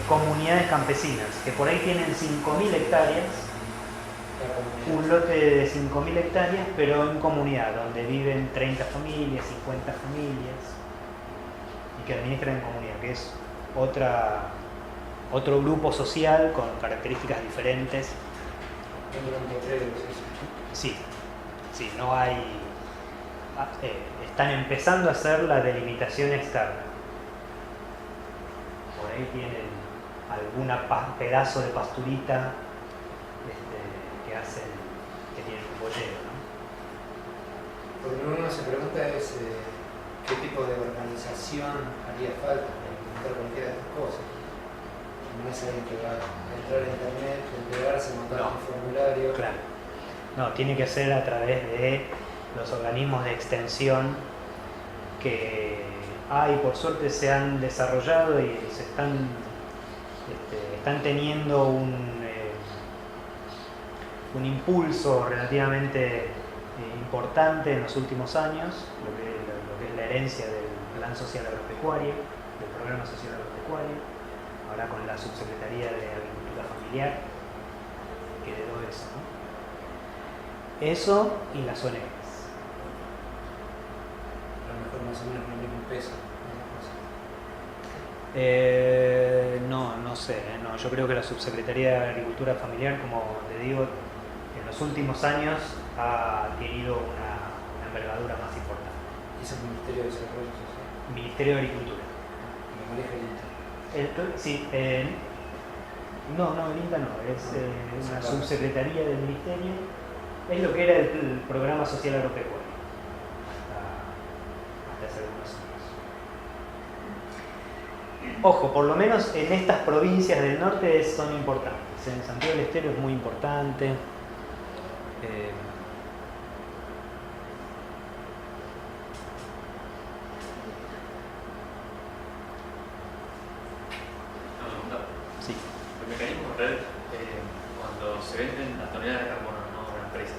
comunidades campesinas, que por ahí tienen 5.000 hectáreas, un lote de 5.000 hectáreas, pero en comunidad, donde viven 30 familias, 50 familias, y que administran en comunidad, que es otro grupo social con características diferentes. Sí, no hay. Están empezando a hacer la delimitación externa. Por ahí tienen algún pedazo de pasturita que tienen un bollero, ¿no? Porque uno se pregunta qué tipo de organización haría falta para implementar cualquiera de estas cosas. No es alguien que va a entrar a internet, entregarse, montar un formulario. Claro. No, tiene que ser a través de los organismos de extensión que hay, por suerte se han desarrollado y se están teniendo un impulso relativamente importante en los últimos años, lo que es la herencia del Plan Social Agropecuario, del Programa Social Agropecuario, ahora con la Subsecretaría de Agricultura Familiar, que heredó eso, ¿no? Eso y las ONGs. A lo mejor más o menos el mismo peso. No sé, no. Yo creo que la Subsecretaría de Agricultura Familiar, como te digo, en los últimos años ha adquirido una envergadura más importante. ¿Y es el Ministerio de Desarrollo Social? Ministerio de Agricultura. ¿Lo maneja el INTA? Sí, no, el INTA no, es una subsecretaría del Ministerio, es lo que era el Programa Social Agropecuario hasta hace algunos años. Ojo, por lo menos en estas provincias del norte son importantes. En Santiago del Estero es muy importante. Sí. El mecanismo de red, cuando se venden las toneladas de carbono, ¿no? A la empresa,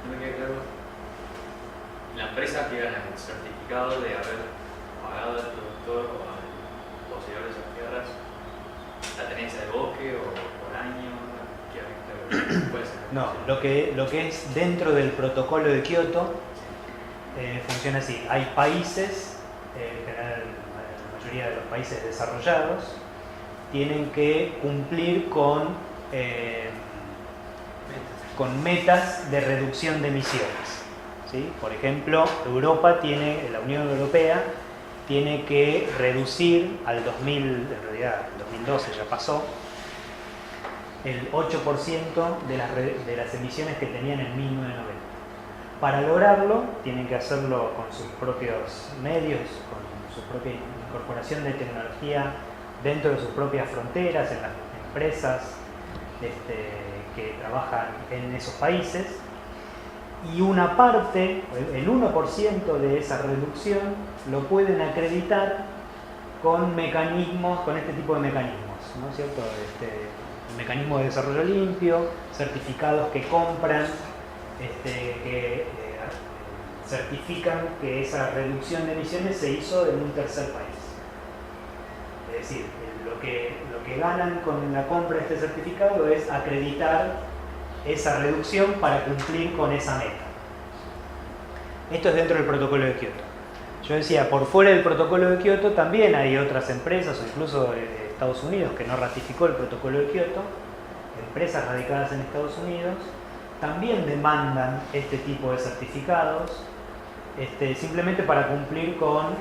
no me queda claro. La empresa que gana el certificado de haber pagado al productor o al poseedor de esas tierras la tenencia de bosque o por año. Puede ser. No, lo que es dentro del protocolo de Kioto funciona así. Hay países, en general la mayoría de los países desarrollados, tienen que cumplir con metas de reducción de emisiones, ¿sí? Por ejemplo, la Unión Europea tiene que reducir al 2000, en realidad el 2012 ya pasó, el 8% de las emisiones que tenían en 1990. Para lograrlo, tienen que hacerlo con sus propios medios, con su propia incorporación de tecnología dentro de sus propias fronteras, en las empresas que trabajan en esos países, y una parte, el 1% de esa reducción, lo pueden acreditar con mecanismos, con este tipo de mecanismos, ¿no es cierto? El mecanismo de desarrollo limpio, certificados que compran, que certifican que esa reducción de emisiones se hizo en un tercer país. Es decir, lo que ganan con la compra de este certificado es acreditar esa reducción para cumplir con esa meta. Esto es dentro del protocolo de Kioto. Yo decía, por fuera del protocolo de Kioto también hay otras empresas, o incluso Estados Unidos, que no ratificó el protocolo de Kioto, empresas radicadas en Estados Unidos, también demandan este tipo de certificados, simplemente para cumplir con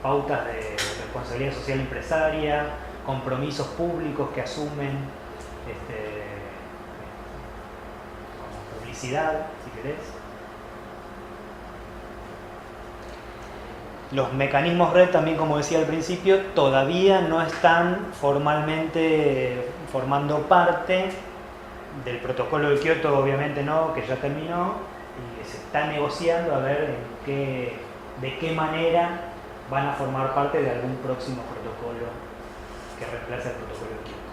pautas de responsabilidad social empresaria, compromisos públicos que asumen, como publicidad, si querés. Los mecanismos red también, como decía al principio, todavía no están formalmente formando parte del protocolo de Kioto, obviamente no, que ya terminó, y que se está negociando a ver de qué manera van a formar parte de algún próximo protocolo que reemplace el protocolo de Kioto.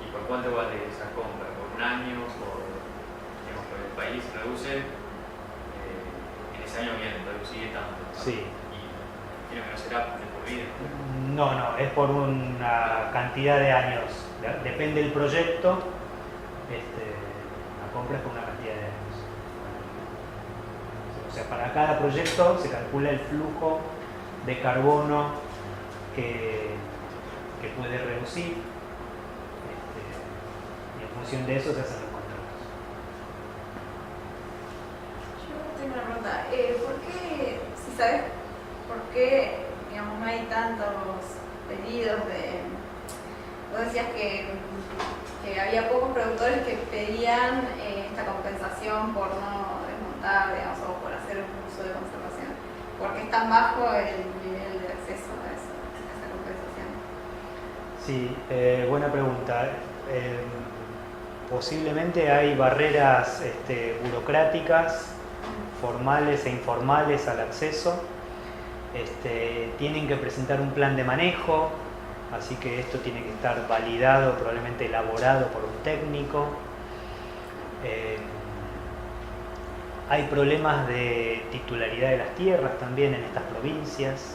¿Y por cuánto vale esa compra? ¿Por un año? Digamos, que el país reduce, en ese año bien, reducir tanto. Sí. Tiene que no será de por vida. No, es por una cantidad de años. Depende del proyecto, la compra es por una cantidad de años. O sea, para cada proyecto se calcula el flujo de carbono que puede reducir, y en función de eso se hacen los contratos. Yo tengo una pregunta. ¿Por qué, si sabes, por qué, digamos, no hay tantos pedidos de... Vos decías que había pocos productores que pedían esta compensación por no desmontar, digamos, o por hacer un uso de conservación. ¿Por qué es tan bajo el nivel de acceso a esa compensación? Sí, buena pregunta. Posiblemente hay barreras burocráticas, formales e informales al acceso. Tienen que presentar un plan de manejo, así que esto tiene que estar validado, probablemente elaborado por un técnico. Hay problemas de titularidad de las tierras también en estas provincias.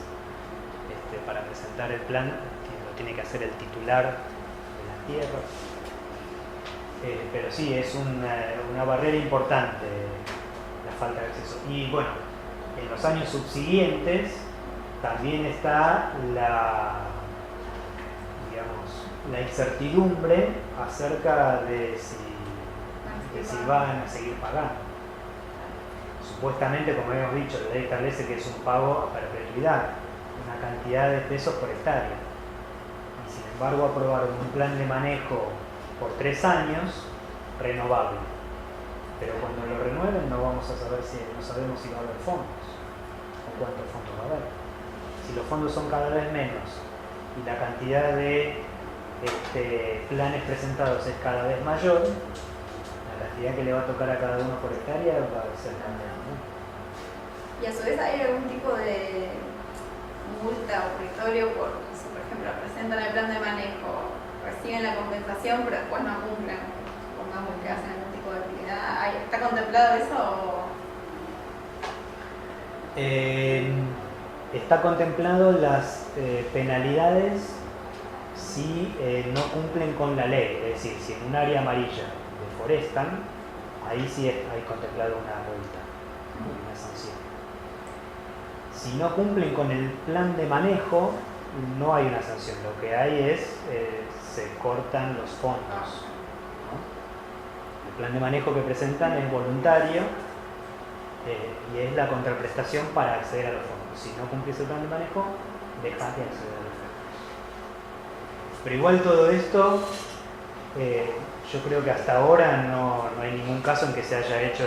Para presentar el plan lo tiene que hacer el titular de las tierras. Pero sí, es una barrera importante la falta de acceso. Y bueno, en los años subsiguientes también está la incertidumbre acerca de si van a seguir pagando. Supuestamente, como hemos dicho, la ley establece que es un pago a perpetuidad, una cantidad de pesos por hectárea. Y sin embargo aprobaron un plan de manejo por 3 años, renovable. Pero cuando lo renueven no vamos a saber no sabemos si va a haber fondos o cuántos fondos va a haber. Si los fondos son cada vez menos y la cantidad de planes presentados es cada vez mayor, la cantidad que le va a tocar a cada uno por hectárea va a ser grande, ¿no? Y a su vez, ¿hay algún tipo de multa o territorio por ejemplo, presentan el plan de manejo, reciben la compensación, pero después no cumplen, supongamos que hacen algún tipo de actividad? ¿Está contemplado eso o...? Está contemplado las penalidades si no cumplen con la ley, es decir, si en un área amarilla deforestan, ahí sí hay contemplado una multa, una sanción. Si no cumplen con el plan de manejo, no hay una sanción, lo que hay es, se cortan los fondos, ¿no? El plan de manejo que presentan es voluntario y es la contraprestación para acceder a los fondos. Si no cumplís el plan de manejo, dejás de acceder a los fondos. Pero igual todo esto, yo creo que hasta ahora no hay ningún caso en que se haya hecho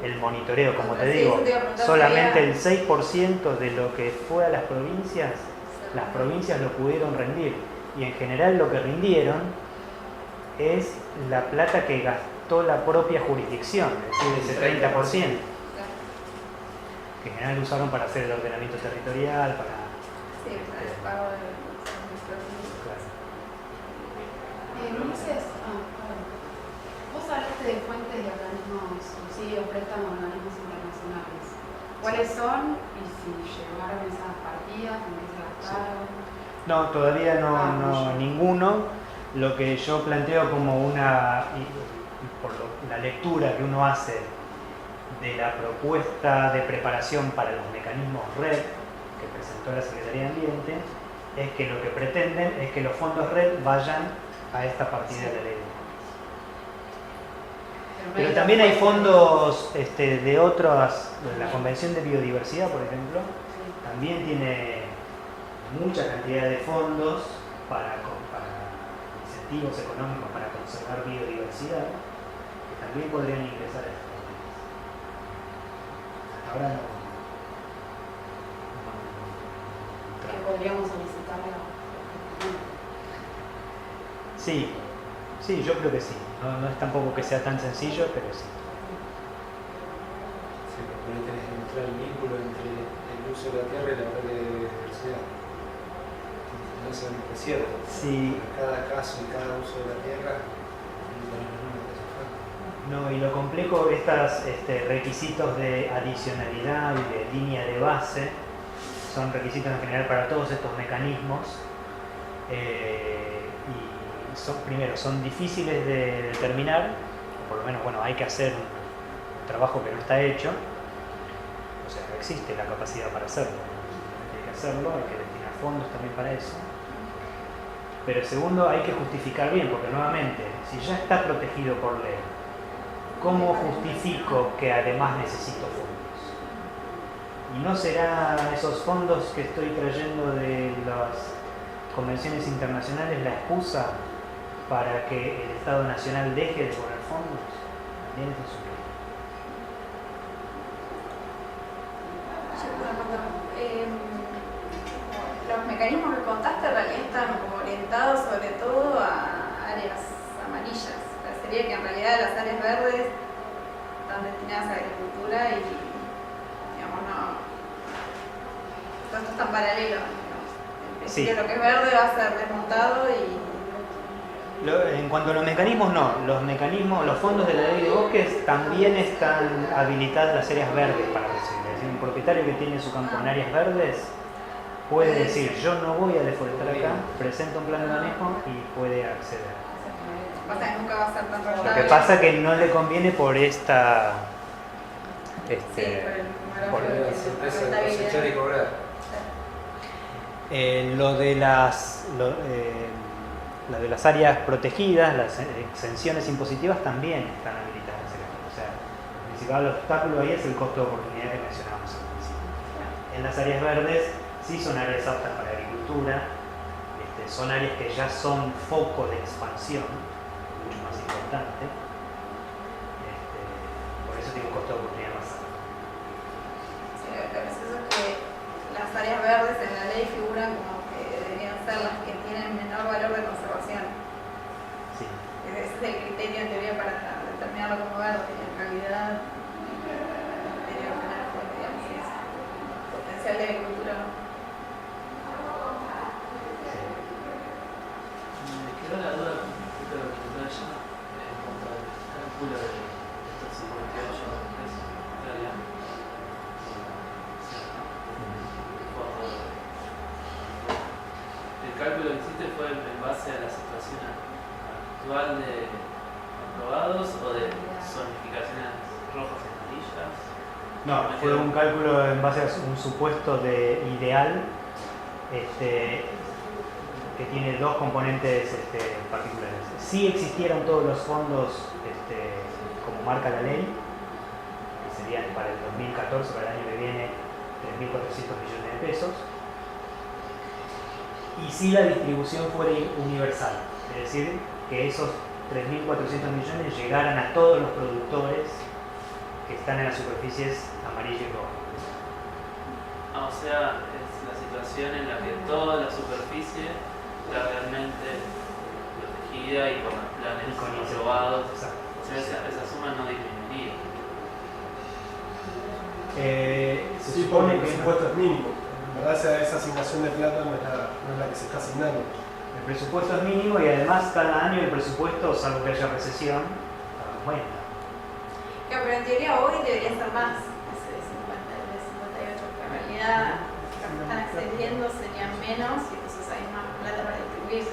el monitoreo, como te digo. Solamente el 6% de lo que fue a las provincias lo pudieron rendir. Y en general lo que rindieron es la plata que afectó la propia jurisdicción, es decir, ese 30%, que en general lo usaron para hacer el ordenamiento territorial, para... Sí, para el pago de los servicios. Claro. Ulises, vos hablaste de fuentes de organismos, subsidios, préstamos, organismos internacionales. ¿Cuáles son y si llegaron esas partidas, en qué se gastaron? No, todavía no ninguno. Lo que yo planteo como por la lectura que uno hace de la propuesta de preparación para los mecanismos RED que presentó la Secretaría de Ambiente, es que lo que pretenden es que los fondos RED vayan a esta partida de la ley. Pero también hay fondos de otras, la Convención de Biodiversidad, por ejemplo, también tiene mucha cantidad de fondos para incentivos económicos para conservar biodiversidad, que también podrían ingresar a estos fondos. Hasta ahora Que podríamos solicitarla. Sí, yo creo que sí. No es tampoco que sea tan sencillo, pero sí. Sí, porque ahí tenés que mostrar el vínculo entre el uso de la tierra y la red de biodiversidad. No es cierto. Sí. Cada caso y cada uso de la tierra no tenemos números de esa forma. No, y lo complejo, estos requisitos de adicionalidad y de línea de base son requisitos en general para todos estos mecanismos. Primero, son difíciles de determinar, o por lo menos, hay que hacer un trabajo que no está hecho, o sea, no existe la capacidad para hacerlo, hay que hacerlo, hay que destinar fondos también para eso. Pero segundo, hay que justificar bien, porque nuevamente, si ya está protegido por ley, ¿cómo justifico que además necesito fondos? Y no serán esos fondos que estoy trayendo de las convenciones internacionales la excusa para que el Estado Nacional deje de poner fondos. También es un Los mecanismos que contaste en realidad están como orientados sobre todo a áreas amarillas. Sería que en realidad las áreas verdes están destinadas a agricultura y, digamos, todo esto está en paralelo. En principio lo que es verde va a ser desmontado y... En cuanto a los mecanismos, no. Los fondos de la ley de bosques también están habilitadas las áreas verdes para recibir. Es decir, un propietario que tiene su campo en áreas verdes puede decir, yo no voy a deforestar acá, presenta un plan de manejo y puede acceder. Pasa que nunca va a ser tan Lo rentable. que pasa es que no le conviene por esta... por el La certeza de cosechar y cobrar. Lo de las áreas protegidas, las exenciones impositivas también están habilitadas. O sea, el principal obstáculo ahí es el costo de oportunidad que mencionábamos al principio. En las áreas verdes sí son áreas aptas para agricultura, son áreas que ya son foco de expansión, mucho más importante. Por eso tiene un costo de oportunidad más alto. Sí, lo que pasa es que las áreas verdes en la ley figuran como que deberían ser las que tienen menor valor de conservación. Sí. Ese es el criterio en teoría para determinarlo como verde, y en realidad el criterio general, digamos, es potencial de agricultura. Me quedó la duda con respecto a lo que tú allá en cuanto al cálculo de estos 58 pesos australianos. El cálculo que hiciste fue en base a la situación actual de aprobados o de zonificaciones rojas y amarillas. No, fue un cálculo en base a un supuesto de ideal que tiene dos componentes particulares. Si existieran todos los fondos como marca la ley, que serían para el 2014, para el año que viene, 3.400 millones de pesos, y si la distribución fuera universal, es decir, que esos 3.400 millones llegaran a todos los productores que están en las superficies amarillo y rojo. O sea, es la situación en la que toda la superficie está realmente protegida y con los planes Y con aprobados. Exacto. O sea, esa suma no disminuiría. Se Sí, porque supone el que presupuesto es mínimo. En verdad esa asignación de plata no es la que se está asignando. el presupuesto es mínimo y además cada año el presupuesto, salvo que haya recesión, aumenta. Claro, pero en teoría hoy debería ser más, ese de 50, el de 58, porque en realidad los que están accediendo serían menos y entonces hay más plata para distribuir.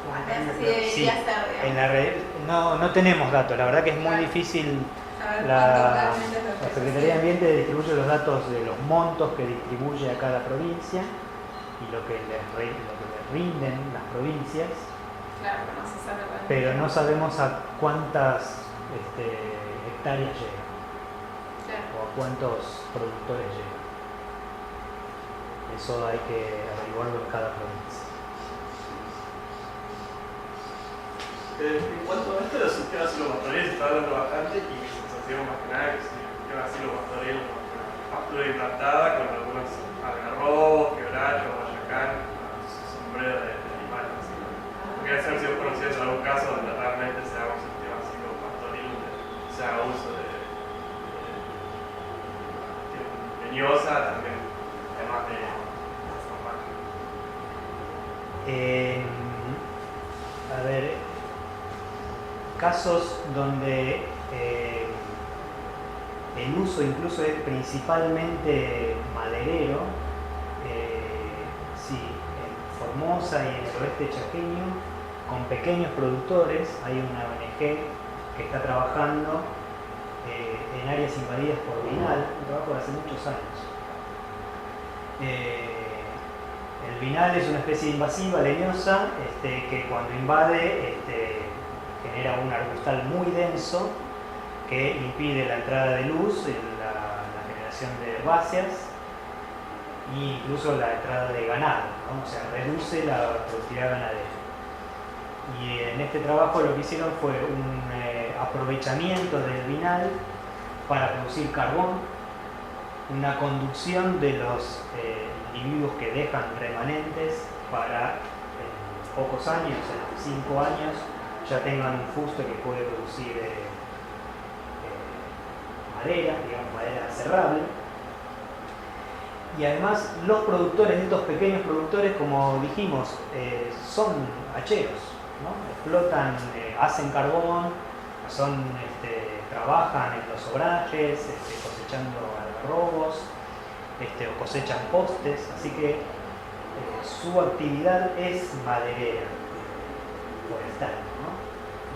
Así debería ser, digamos. En la red no tenemos datos, la verdad que es muy difícil. A ver cuánto La realmente es lo que Secretaría de Ambiente distribuye los datos de los montos que distribuye a cada provincia y lo que les rinden las provincias, Claro, pero no se sabe cuánto. pero no sabemos a cuántas hectáreas llega Claro. o a cuántos productores llega. Eso hay que averiguarlo en cada provincia. En cuanto a esto de los sistemas silvopastoriles, está hablando bastante y mi sensación más que nada es que si iban a silvopastoril, una pastura implantada con algunos algarrobos, quebrachos, guayacán, sombrero de animales. Así, ¿no? Quería saber si vos conocías algún caso donde realmente se haga un sistema silvopastoril, donde se haga uso de leñosa, también, además de salvaje. A ver, casos donde el uso incluso es principalmente maderero, sí, en Formosa y en el oeste chaqueño, con pequeños productores, hay una ONG que está trabajando en áreas invadidas por vinal, un trabajo de hace muchos años. El vinal es una especie invasiva leñosa que cuando invade genera un arbustal muy denso que impide la entrada de luz, la generación de herbáceas e incluso la entrada de ganado, ¿no? O sea, reduce la productividad ganadera. Y en este trabajo lo que hicieron fue un aprovechamiento del vinal para producir carbón, una conducción de los individuos que dejan remanentes para en pocos años, en 5 años, ya tengan un fuste que puede producir madera, digamos madera cerrable. Y además los productores, estos pequeños productores, como dijimos, son hacheros, ¿no? Explotan, hacen carbón, trabajan en los obrajes, cosechando algarrobos, o cosechan postes, así que su actividad es maderera, forestal, ¿no?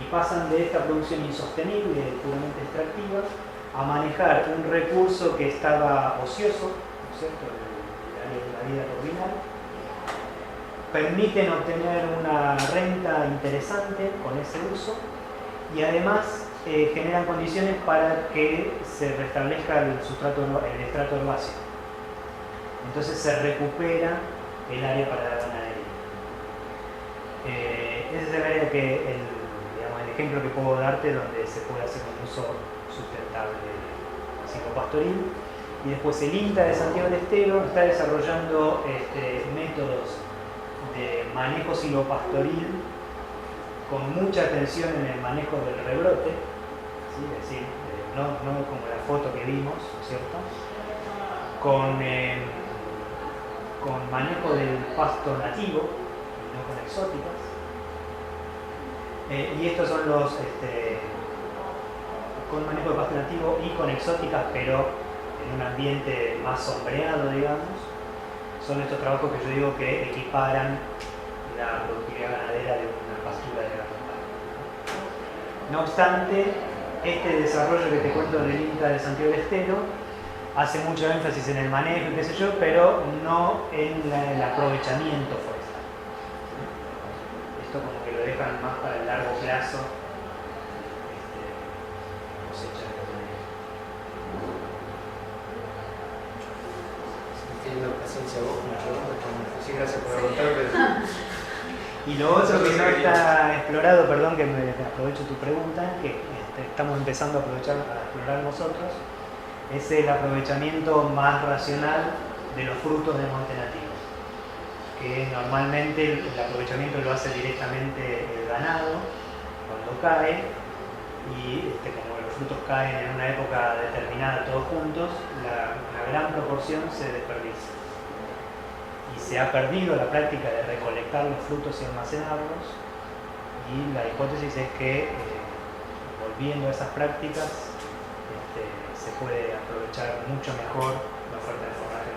Y pasan de esta producción insostenible, puramente extractiva, a manejar un recurso que estaba ocioso, ¿no es cierto?, la vida corvinal. Permiten obtener una renta interesante con ese uso y además generan condiciones para que se restablezca el estrato herbáceo. Entonces se recupera el área para la ganadería. Ese es el área el ejemplo que puedo darte donde se puede hacer un uso sustentable del silvopastoril. Y después el INTA de Santiago del Estero está desarrollando métodos de manejo silvopastoril con mucha atención en el manejo del rebrote, ¿sí? Es decir, no como la foto que vimos, ¿no es cierto? Con manejo del pasto nativo y no con exóticas. Y estos son los con manejo de pasto nativo y con exóticas, pero en un ambiente más sombreado, digamos. Son estos trabajos que yo digo que equiparan la productividad ganadera de una pastura de ganado. No obstante, este desarrollo que te cuento del INTA de Santiago del Estero hace mucho énfasis en el manejo y qué sé yo, pero no en el aprovechamiento forestal. Esto como que lo dejan más para el largo plazo, cosecha de ganadería. Teniendo paciencia vos con la pregunta, sí, gracias por preguntarme. Y lo otro que no está explorado, perdón que me aprovecho tu pregunta, que estamos empezando a explorar nosotros, es el aprovechamiento más racional de los frutos de monte nativo, que normalmente el aprovechamiento lo hace directamente el ganado cuando cae, y como los frutos caen en una época determinada todos juntos, una gran proporción se desperdicia. Y se ha perdido la práctica de recolectar los frutos y almacenarlos, y la hipótesis es que volviendo a esas prácticas se puede aprovechar mucho mejor la oferta de forraje.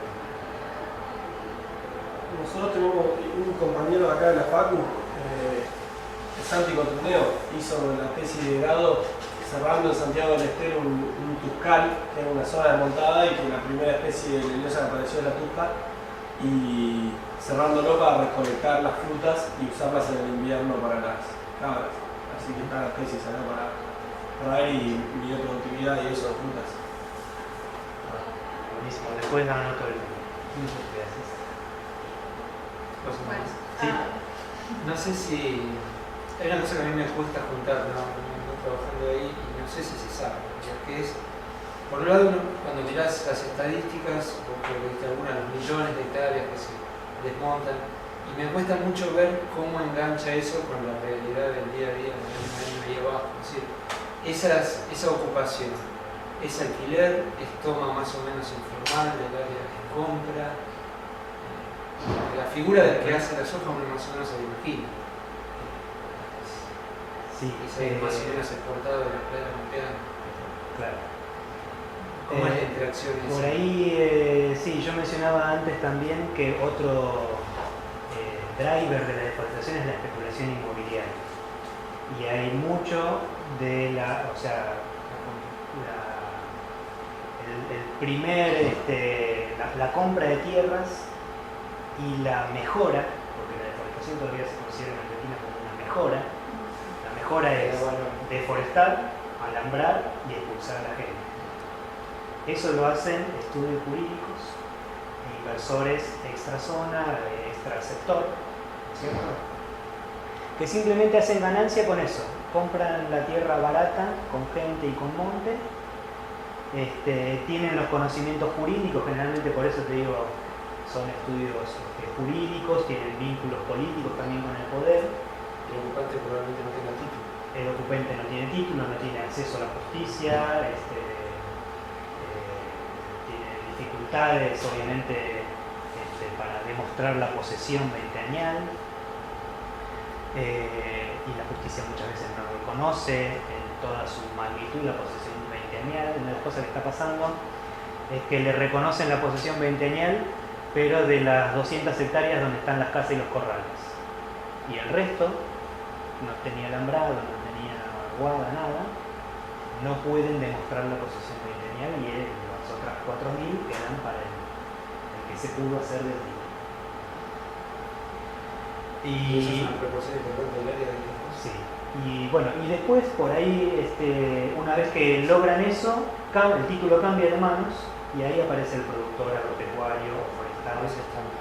Nosotros tenemos un compañero acá de la Facu, Santi Cotuneo, hizo la tesis de grado cerrando en Santiago del Estero un tuscal, que era una zona desmontada y que la primera especie de leñosa que apareció era la tusca, y cerrándolo para recolectar las frutas y usarlas en el invierno para las cabras. Así que está la tesis acá para ver y midió productividad y eso de frutas. Buenísimo, después dan otro el gracias. Bueno, Sí. No sé si. Hay una cosa que a mí me cuesta juntar, no trabajando ahí, y no sé si se sabe, que es, por un lado, cuando mirás las estadísticas, porque viste algunas, los millones de hectáreas que se desmontan, y me cuesta mucho ver cómo engancha eso con la realidad del día a día, ahí abajo. Es decir, esa ocupación, ese alquiler, es toma más o menos informal del área que compra. La figura del que hace la soja uno más o menos se lo imagina. Sí, Es más o menos exportado de la playa monteana. claro. ¿Cómo es la interacción esa? Por ahí, sí, yo mencionaba antes también que otro driver de la deforestación es la especulación inmobiliaria. Y hay mucho de la compra de tierras y la mejora, porque la deforestación todavía se considera en Argentina como una mejora. La mejora es deforestar, alambrar y expulsar a la gente. Eso lo hacen estudios jurídicos, inversores extrazona, extrasector, ¿cierto? Que simplemente hacen ganancia con eso. Compran la tierra barata, con gente y con monte, tienen los conocimientos jurídicos, generalmente por eso te digo, son estudios jurídicos, tienen vínculos políticos también con el poder. El ocupante probablemente no tenga título. El ocupante no tiene título, no tiene acceso a la justicia, tiene dificultades obviamente para demostrar la posesión veinteañal, y la justicia muchas veces no reconoce en toda su magnitud la posesión veinteañal. Una de las cosas que está pasando es que le reconocen la posesión veinteañal, pero de las 200 hectáreas donde están las casas y los corrales, y el resto no tenía alambrado, no tenía guarda, nada, no pueden demostrar la posesión veinteañal, y las otras 4.000 quedan para el que se pudo hacer del día. Y eso es una proporción importante del área de tiempo. Sí. Y bueno, y después por ahí, una vez que logran eso, el título cambia de manos y ahí aparece el productor agropecuario o forestal más estable,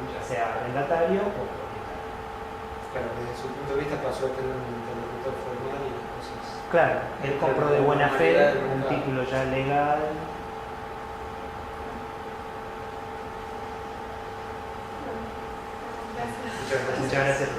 ya sea arrendatario o propietario. Claro, desde su punto de vista pasó a tener un interlocutor formal y cosas. Claro, él compró de buena fe un título ya legal. gracias. Muchas gracias. Muchas gracias.